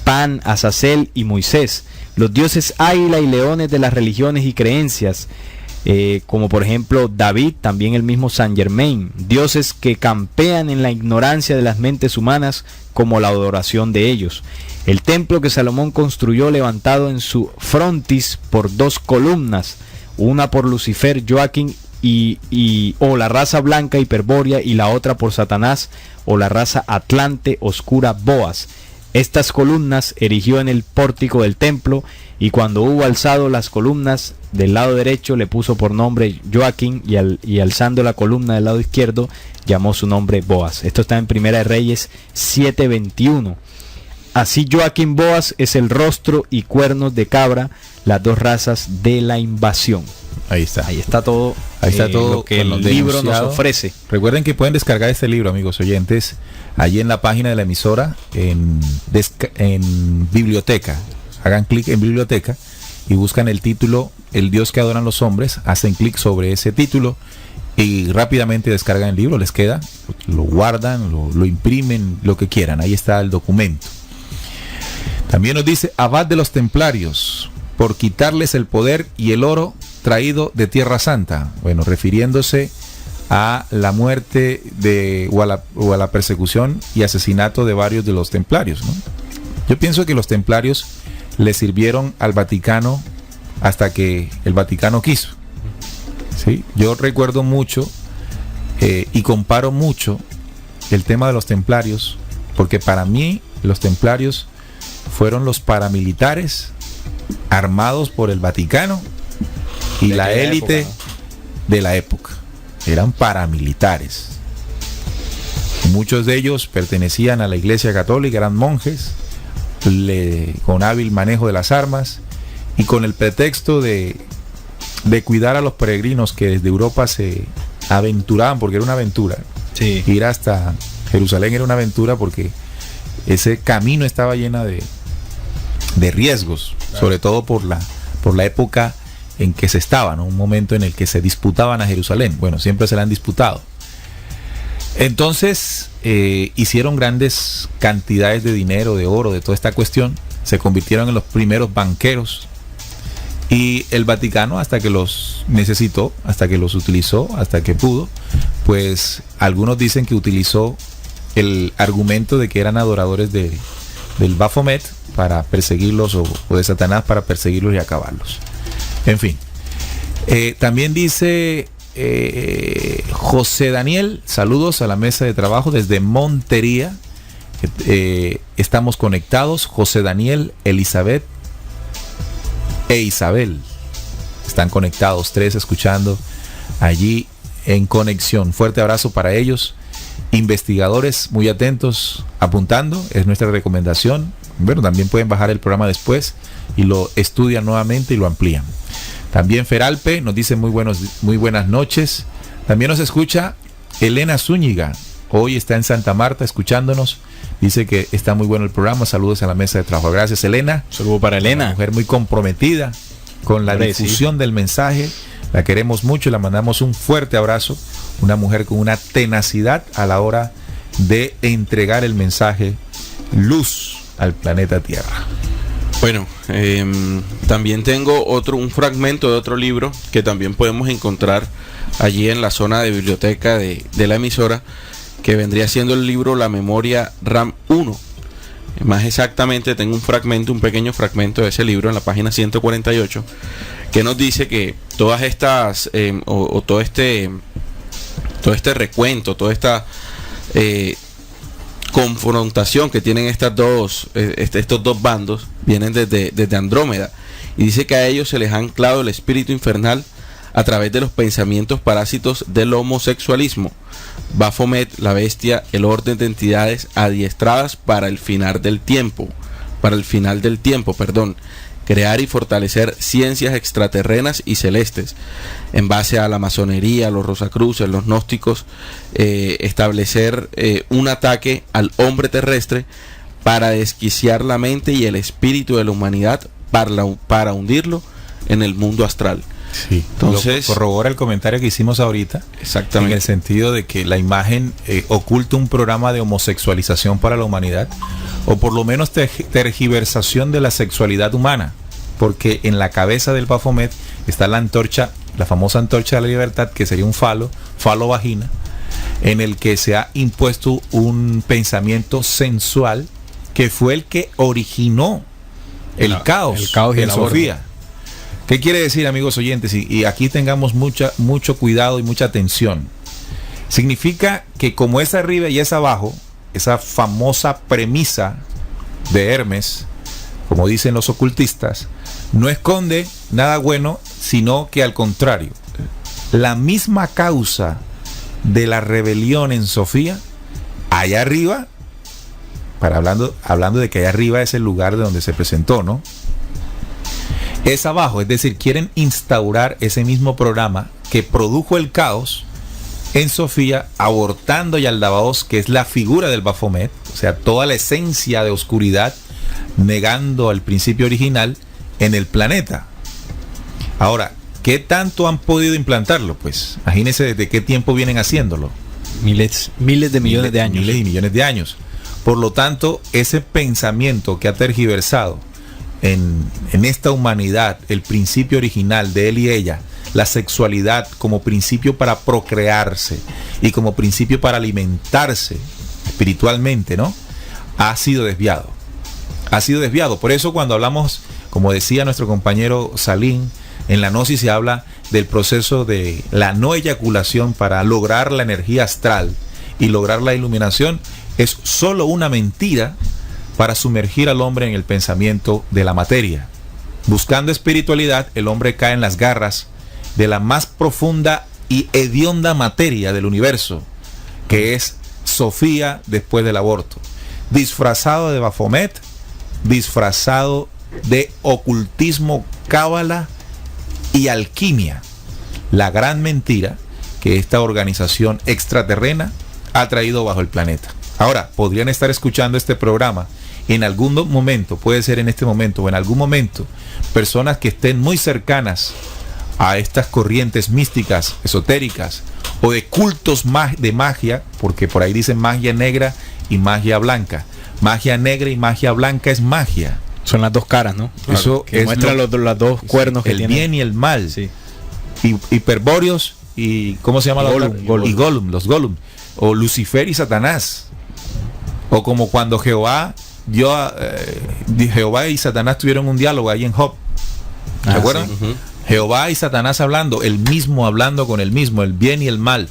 S4: Pan, Azazel y Moisés, los dioses águila y leones de las religiones y creencias, como por ejemplo David, también el mismo Saint Germain, dioses que campean en la ignorancia de las mentes humanas, como la adoración de ellos. El templo que Salomón construyó, levantado en su frontis por dos columnas, una por Lucifer, Joaquín o la raza blanca hiperbórea, y la otra por Satanás o la raza atlante oscura, Boaz. Estas columnas erigió en el pórtico del templo, y cuando hubo alzado las columnas del lado derecho le puso por nombre Joaquín, y alzando la columna del lado izquierdo llamó su nombre Boaz. Esto está en Primera de Reyes 7:21. Así Joaquín Boaz es el rostro y cuernos de cabra, las dos razas de la invasión.
S2: Ahí está.
S4: Ahí está todo.
S2: Ahí está todo
S4: lo que el
S2: con lo
S4: libro nos
S2: denunciado.
S4: ofrece.
S2: Recuerden que pueden descargar este libro, amigos oyentes, allí en la página de la emisora, en biblioteca. Hagan clic en biblioteca y buscan el título El Dios que adoran los hombres, hacen clic sobre ese título y rápidamente descargan el libro, les queda, lo guardan, lo imprimen, lo que quieran, ahí está el documento. También nos dice: abad de los templarios, por quitarles el poder y el oro traído de Tierra Santa. Bueno, refiriéndose a la muerte o a la persecución y asesinato de varios de los templarios, ¿no? Yo pienso que los templarios le sirvieron al Vaticano hasta que el Vaticano quiso. ¿Sí? Yo recuerdo mucho y comparo mucho el tema de los templarios, porque para mí los templarios fueron los paramilitares armados por el Vaticano y la élite de la época. Eran paramilitares. Muchos de ellos pertenecían a la Iglesia Católica, eran monjes con hábil manejo de las armas y con el pretexto de cuidar a los peregrinos que desde Europa se aventuraban, porque era una aventura.
S4: Sí.
S2: Ir hasta Jerusalén era una aventura porque ese camino estaba lleno de riesgos, claro. Sobre todo por la época en que se estaba, ¿no? Un momento en el que se disputaban a Jerusalén. Bueno, siempre se la han disputado. Entonces hicieron grandes cantidades de dinero, de oro, de toda esta cuestión. Se convirtieron en los primeros banqueros. Y el Vaticano, hasta que los necesitó, hasta que los utilizó, hasta que pudo, pues algunos dicen que utilizó el argumento de que eran adoradores del Baphomet para perseguirlos, o de Satanás para perseguirlos y acabarlos. En fin. También dice José Daniel: saludos a la mesa de trabajo desde Montería. Estamos conectados. José Daniel, Elizabeth e Isabel están conectados, 3 escuchando allí en conexión. Fuerte abrazo para ellos. Investigadores muy atentos, apuntando, es nuestra recomendación. Bueno, también pueden bajar el programa después y lo estudian nuevamente y lo amplían. También Feralpe nos dice muy buenas noches. También nos escucha Elena Zúñiga, hoy está en Santa Marta escuchándonos. Dice que está muy bueno el programa. Saludos a la mesa de trabajo. Gracias, Elena.
S4: Saludos para Elena.
S2: Una mujer muy comprometida con la difusión del mensaje. La queremos mucho y la mandamos un fuerte abrazo. Una mujer con una tenacidad a la hora de entregar el mensaje luz al planeta Tierra.
S3: Bueno, también tengo un fragmento de otro libro que también podemos encontrar allí en la zona de biblioteca de la emisora, que vendría siendo el libro La Memoria RAM 1. Más exactamente tengo un pequeño fragmento de ese libro en la página 148, que nos dice que todas estas todo este recuento, toda esta confrontación que tienen estos dos bandos vienen desde Andrómeda, y dice que a ellos se les ha anclado el espíritu infernal a través de los pensamientos parásitos del homosexualismo. Baphomet, la bestia, el orden de entidades adiestradas para el final del tiempo, crear y fortalecer ciencias extraterrenas y celestes, en base a la masonería, los rosacruces, los gnósticos, establecer un ataque al hombre terrestre para desquiciar la mente y el espíritu de la humanidad para hundirlo en el mundo astral.
S2: Sí, entonces corrobora el comentario que hicimos ahorita.
S3: Exactamente.
S2: En el sentido de que la imagen oculta un programa de homosexualización para la humanidad, o por lo menos tergiversación de la sexualidad humana, porque en la cabeza del Baphomet está la antorcha, la famosa antorcha de la libertad, que sería un falo vagina, en el que se ha impuesto un pensamiento sensual que fue el que originó el caos
S4: y
S2: en Sofía. ¿Qué quiere decir, amigos oyentes? Y aquí tengamos mucho cuidado y mucha atención. Significa que como es arriba y es abajo, esa famosa premisa de Hermes, como dicen los ocultistas, no esconde nada bueno, sino que al contrario, la misma causa de la rebelión en Sofía, allá arriba, hablando de que allá arriba es el lugar de donde se presentó, ¿no? Es abajo, es decir, quieren instaurar ese mismo programa que produjo el caos en Sofía, abortando Yaldabaoth, que es la figura del Baphomet, o sea, toda la esencia de oscuridad, negando al principio original en el planeta. Ahora, ¿qué tanto han podido implantarlo? Pues imagínense desde qué tiempo vienen haciéndolo.
S4: Miles de millones de años.
S2: Miles y millones de años. Por lo tanto, ese pensamiento que ha tergiversado en esta humanidad el principio original de él y ella, la sexualidad como principio para procrearse y como principio para alimentarse espiritualmente, ¿no? Ha sido desviado. Ha sido desviado. Por eso cuando hablamos, como decía nuestro compañero Salim, en la gnosis se habla del proceso de la no eyaculación para lograr la energía astral y lograr la iluminación. Es solo una mentira para sumergir al hombre en el pensamiento de la materia. Buscando espiritualidad, el hombre cae en las garras de la más profunda y hedionda materia del universo, que es Sofía después del aborto. Disfrazado de Baphomet, disfrazado de ocultismo, cábala y alquimia. La gran mentira que esta organización extraterrena ha traído bajo el planeta. Ahora, podrían estar escuchando este programa en algún momento, puede ser en este momento o en algún momento, personas que estén muy cercanas a estas corrientes místicas, esotéricas, o de cultos de magia, porque por ahí dicen magia negra y magia blanca. Magia negra y magia blanca es magia.
S4: Son las dos caras, ¿no? Claro,
S2: eso
S4: que
S2: es
S4: muestra los dos cuernos que
S2: el
S4: tienen.
S2: bien y el mal.
S4: Sí.
S2: Y Hiperbóreos y ¿cómo se llama la otra?
S4: Gollum.
S2: Y Gollum, los Gollum. O Lucifer y Satanás. O como cuando Jehová y Satanás tuvieron un diálogo ahí en Job. ¿Se acuerdan?
S3: Sí. Uh-huh.
S2: Jehová y Satanás hablando, el mismo hablando con el mismo, el bien y el mal,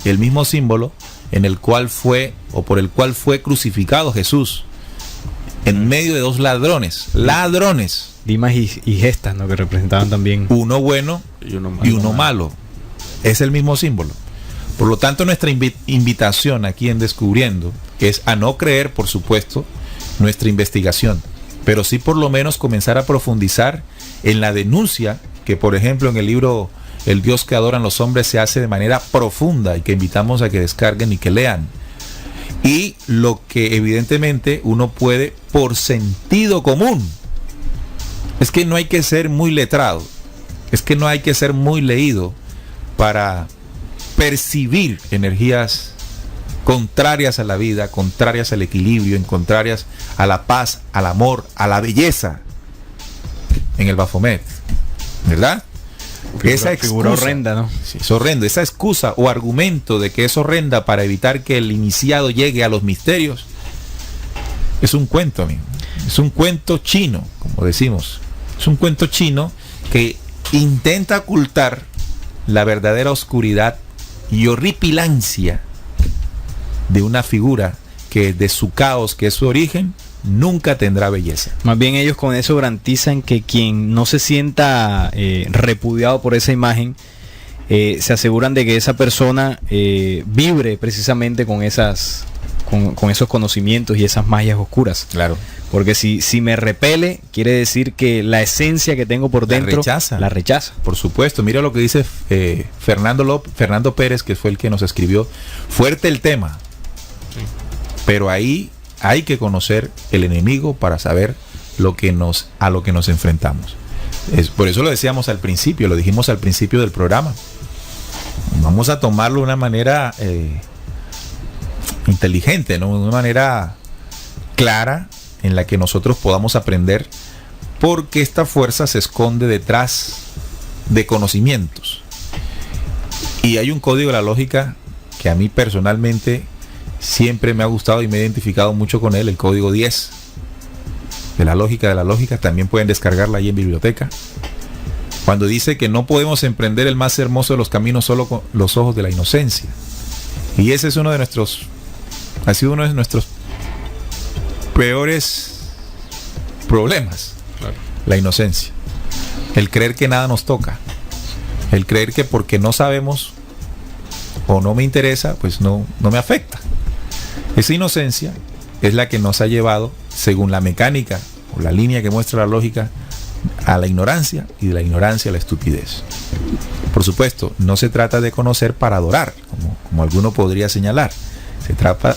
S2: el mismo símbolo en el cual fue, o por el cual fue crucificado Jesús, en medio de dos ladrones,
S4: Dimas y Gestas, ¿no? Que representaban también
S2: uno bueno y uno malo. Es el mismo símbolo. Por lo tanto, nuestra invitación aquí en Descubriendo es a no creer, por supuesto, nuestra investigación, pero sí por lo menos comenzar a profundizar en la denuncia que, por ejemplo, en el libro El Dios que adoran los hombres se hace de manera profunda y que invitamos a que descarguen y que lean. Y lo que evidentemente uno puede, por sentido común, es que no hay que ser muy letrado, es que no hay que ser muy leído para percibir energías contrarias a la vida, contrarias al equilibrio, contrarias a la paz, al amor, a la belleza en el Baphomet, ¿verdad? Esa
S4: figura horrenda, ¿no?
S2: Sí, es horrendo. Esa excusa o argumento de que es horrenda para evitar que el iniciado llegue a los misterios es un cuento, amigo. Es un cuento chino, como decimos. Es un cuento chino que intenta ocultar la verdadera oscuridad y horripilancia de una figura que de su caos, que es su origen, nunca tendrá belleza.
S4: Más bien ellos con eso garantizan que quien no se sienta repudiado por esa imagen, se aseguran de que esa persona vibre precisamente con esos conocimientos y esas magias oscuras.
S2: Claro.
S4: Porque si me repele, quiere decir que la esencia que tengo por dentro la rechaza.
S2: Por supuesto. Mira lo que dice Fernando Pérez, que fue el que nos escribió. Fuerte el tema. Sí. Pero ahí hay que conocer el enemigo para saber a lo que nos enfrentamos. Por eso lo decíamos al principio, lo dijimos al principio del programa. Vamos a tomarlo de una manera inteligente, ¿no? De una manera clara en la que nosotros podamos aprender, porque esta fuerza se esconde detrás de conocimientos. Y hay un código de la lógica que a mí personalmente siempre me ha gustado y me he identificado mucho con él, el código 10 de la lógica, también pueden descargarla ahí en biblioteca, cuando dice que no podemos emprender el más hermoso de los caminos solo con los ojos de la inocencia. Y ese es ha sido uno de nuestros peores problemas.
S3: Claro.
S2: La inocencia. El creer que nada nos toca. El creer que porque no sabemos o no me interesa, pues no me afecta. Esa inocencia es la que nos ha llevado, según la mecánica o la línea que muestra la lógica, a la ignorancia, y de la ignorancia a la estupidez. Por supuesto, no se trata de conocer para adorar, como alguno podría señalar.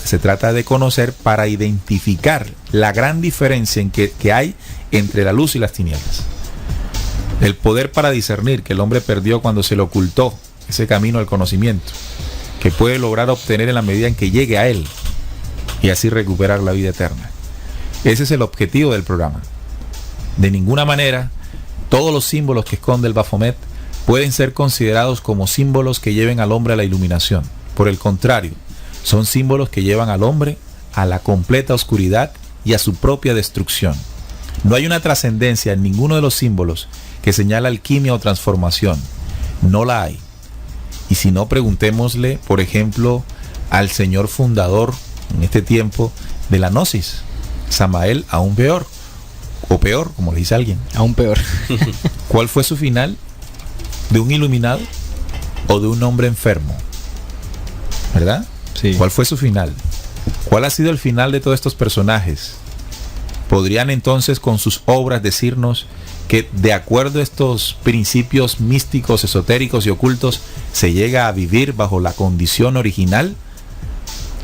S2: Se trata de conocer para identificar la gran diferencia que hay entre la luz y las tinieblas. El poder para discernir que el hombre perdió cuando se le ocultó ese camino al conocimiento, que puede lograr obtener en la medida en que llegue a él y así recuperar la vida eterna. Ese es el objetivo del programa. De ninguna manera todos los símbolos que esconde el Baphomet pueden ser considerados como símbolos que lleven al hombre a la iluminación. Por el contrario, son símbolos que llevan al hombre a la completa oscuridad y a su propia destrucción. No hay una trascendencia en ninguno de los símbolos que señala alquimia o transformación. No la hay. Y si no, preguntémosle, por ejemplo, al señor fundador en este tiempo de la Gnosis, Samael, aún peor, o peor, como le dice alguien.
S4: Aún peor.
S2: ¿Cuál fue su final? ¿De un iluminado o de un hombre enfermo? ¿Verdad?
S4: Sí.
S2: ¿Cuál fue su final? ¿Cuál ha sido el final de todos estos personajes? ¿Podrían entonces con sus obras decirnos que de acuerdo a estos principios místicos, esotéricos y ocultos se llega a vivir bajo la condición original?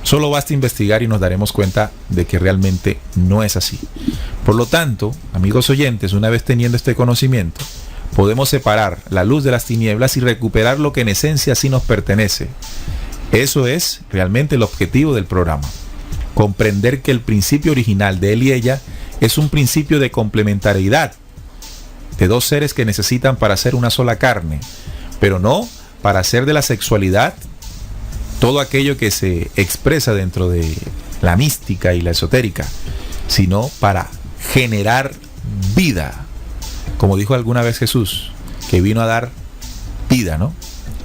S2: Solo basta investigar y nos daremos cuenta de que realmente no es así. Por lo tanto, amigos oyentes, una vez teniendo este conocimiento, podemos separar la luz de las tinieblas y recuperar lo que en esencia sí nos pertenece. Eso es realmente el objetivo del programa. Comprender que el principio original de él y ella es un principio de complementariedad, de dos seres que necesitan para ser una sola carne, pero no para hacer de la sexualidad todo aquello que se expresa dentro de la mística y la esotérica, sino para generar vida. Como dijo alguna vez Jesús, que vino a dar vida, ¿no?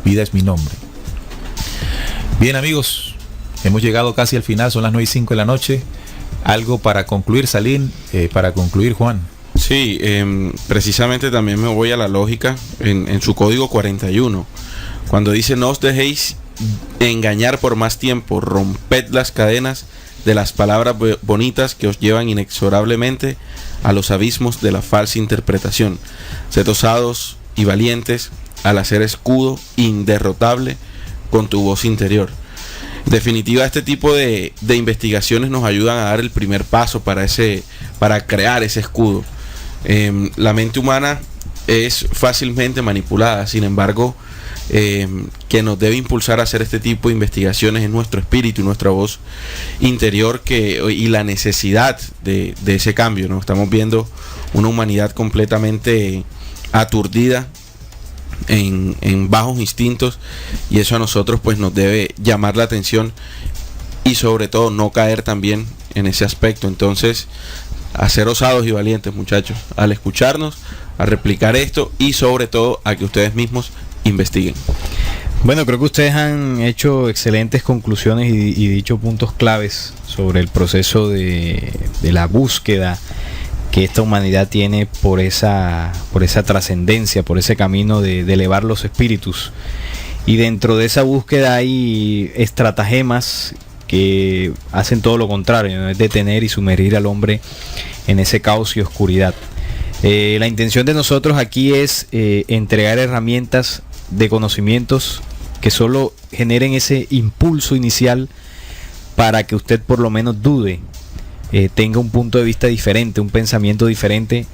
S2: Vida es mi nombre. Bien, amigos, hemos llegado casi al final, son las 9:05 de la noche. Algo para concluir, Salim, para concluir, Juan.
S3: Sí, precisamente también me voy a la lógica en su código 41, cuando dice: no os dejéis engañar por más tiempo, romped las cadenas de las palabras bonitas que os llevan inexorablemente a los abismos de la falsa interpretación. Sed osados y valientes al hacer escudo inderrotable con tu voz interior. En definitiva, este tipo de investigaciones nos ayudan a dar el primer paso para crear ese escudo. La mente humana es fácilmente manipulada, sin embargo, que nos debe impulsar a hacer este tipo de investigaciones en nuestro espíritu, nuestra voz interior, y la necesidad de ese cambio, ¿no? Estamos viendo una humanidad completamente aturdida en bajos instintos, y eso a nosotros pues nos debe llamar la atención, y sobre todo no caer también en ese aspecto. Entonces, a ser osados y valientes, muchachos, al escucharnos, a replicar esto, y sobre todo a que ustedes mismos investiguen.
S4: Bueno, creo que ustedes han hecho excelentes conclusiones y dicho puntos claves sobre el proceso de la búsqueda que esta humanidad tiene por esa trascendencia, por ese camino de elevar los espíritus. Y dentro de esa búsqueda hay estratagemas que hacen todo lo contrario, ¿no? Es detener y sumergir al hombre en ese caos y oscuridad. La intención de nosotros aquí es entregar herramientas de conocimientos que solo generen ese impulso inicial para que usted por lo menos dude, tenga un punto de vista diferente, un pensamiento diferente,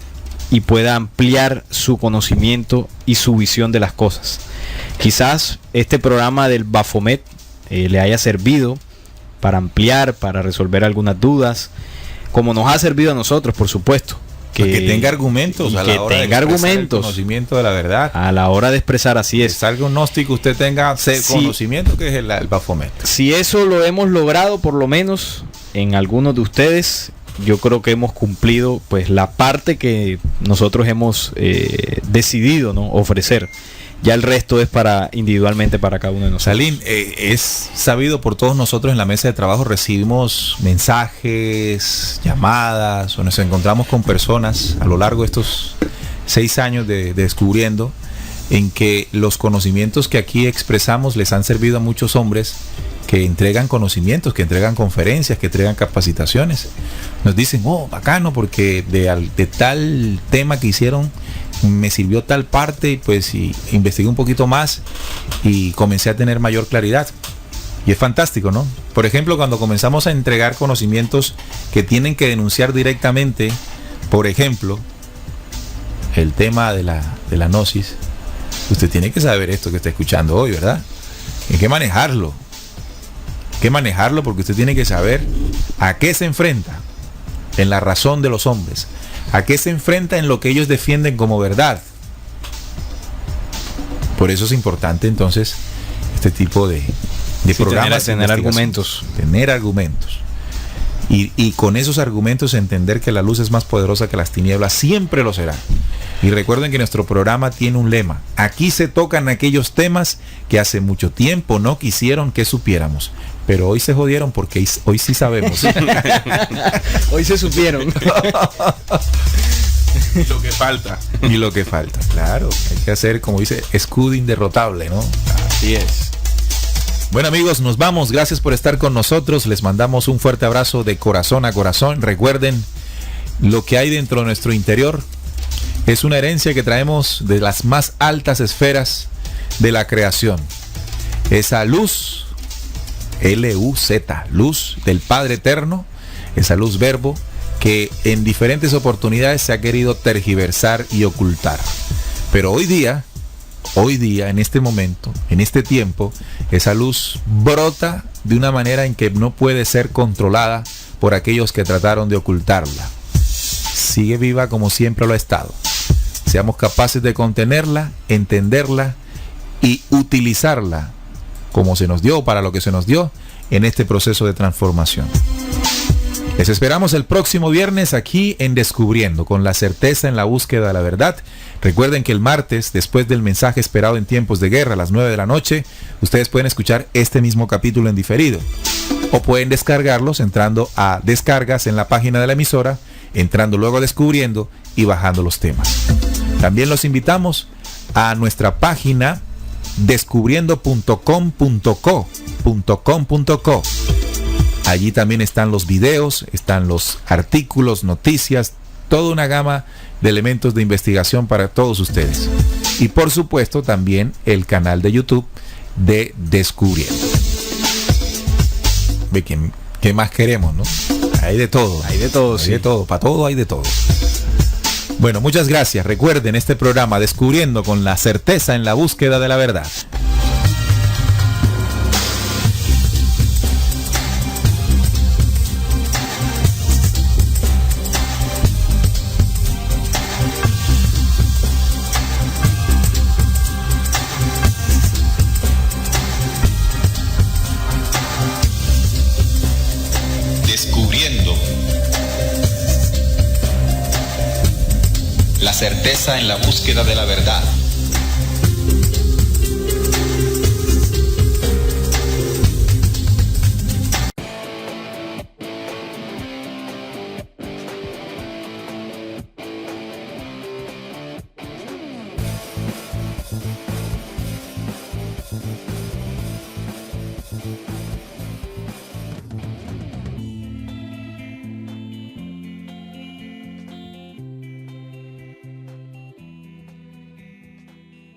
S4: y pueda ampliar su conocimiento y su visión de las cosas. Quizás este programa del Baphomet le haya servido para ampliar, para resolver algunas dudas, como nos ha servido a nosotros, por supuesto.
S2: Que tenga argumentos a la hora de expresar el conocimiento de la verdad.
S4: A la hora de expresar, así es.
S2: Que salga un gnóstico, usted tenga conocimiento, que es el Baphomet.
S4: Si eso lo hemos logrado, por lo menos en algunos de ustedes, yo creo que hemos cumplido pues la parte que nosotros hemos decidido, ¿no?, ofrecer. Ya el resto es para individualmente para cada uno de nosotros.
S2: Salim, es sabido por todos nosotros en la mesa de trabajo, recibimos mensajes, llamadas, o nos encontramos con personas a lo largo de estos 6 años de Descubriendo, en que los conocimientos que aquí expresamos les han servido a muchos hombres que entregan conocimientos, que entregan conferencias, que entregan capacitaciones. Nos dicen, oh, bacano, porque de tal tema que hicieron me sirvió tal parte, y pues investigué un poquito más y comencé a tener mayor claridad. Y es fantástico, ¿no? Por ejemplo, cuando comenzamos a entregar conocimientos que tienen que denunciar directamente, por ejemplo, el tema de la gnosis, usted tiene que saber esto que está escuchando hoy, ¿verdad? Hay que manejarlo. Hay que manejarlo porque usted tiene que saber a qué se enfrenta en la razón de los hombres. ¿A qué se enfrenta en lo que ellos defienden como verdad? Por eso es importante entonces este tipo de programas.
S4: Tener argumentos.
S2: Tener argumentos. Y con esos argumentos entender que la luz es más poderosa que las tinieblas, siempre lo será. Y recuerden que nuestro programa tiene un lema. Aquí se tocan aquellos temas que hace mucho tiempo no quisieron que supiéramos. Pero hoy se jodieron porque hoy sí sabemos.
S4: Hoy se supieron.
S3: Lo que falta.
S2: Y lo que falta, claro. Hay que hacer, como dice, escudo inderrotable, ¿no?
S3: Así es.
S2: Bueno, amigos, nos vamos. Gracias por estar con nosotros. Les mandamos un fuerte abrazo de corazón a corazón. Recuerden, lo que hay dentro de nuestro interior es una herencia que traemos de las más altas esferas de la creación. Esa luz, L-U-Z, luz del Padre Eterno, esa luz verbo que en diferentes oportunidades se ha querido tergiversar y ocultar. Pero hoy día, en este momento, en este tiempo, esa luz brota de una manera en que no puede ser controlada por aquellos que trataron de ocultarla. Sigue viva como siempre lo ha estado. Seamos capaces de contenerla, entenderla y utilizarla como se nos dio, para lo que se nos dio en este proceso de transformación. Les esperamos el próximo viernes aquí en Descubriendo, con la certeza en la búsqueda de la verdad. Recuerden que el martes, después del mensaje esperado en tiempos de guerra, a las 9 de la noche, ustedes pueden escuchar este mismo capítulo en diferido. O pueden descargarlos entrando a Descargas en la página de la emisora, entrando luego a Descubriendo y bajando los temas. También los invitamos a nuestra página descubriendo.com.co. Allí también están los videos, están los artículos, noticias, toda una gama de elementos de investigación para todos ustedes. Y por supuesto también el canal de YouTube de Descubriendo. Ve ¿qué más queremos, no? Hay de todo.
S4: Hay de todo, sí.
S2: Hay de todo, para todo hay de todo. Bueno, muchas gracias. Recuerden este programa Descubriendo, con la certeza en la búsqueda de la verdad.
S1: Descubriendo. La certeza en la búsqueda de la verdad.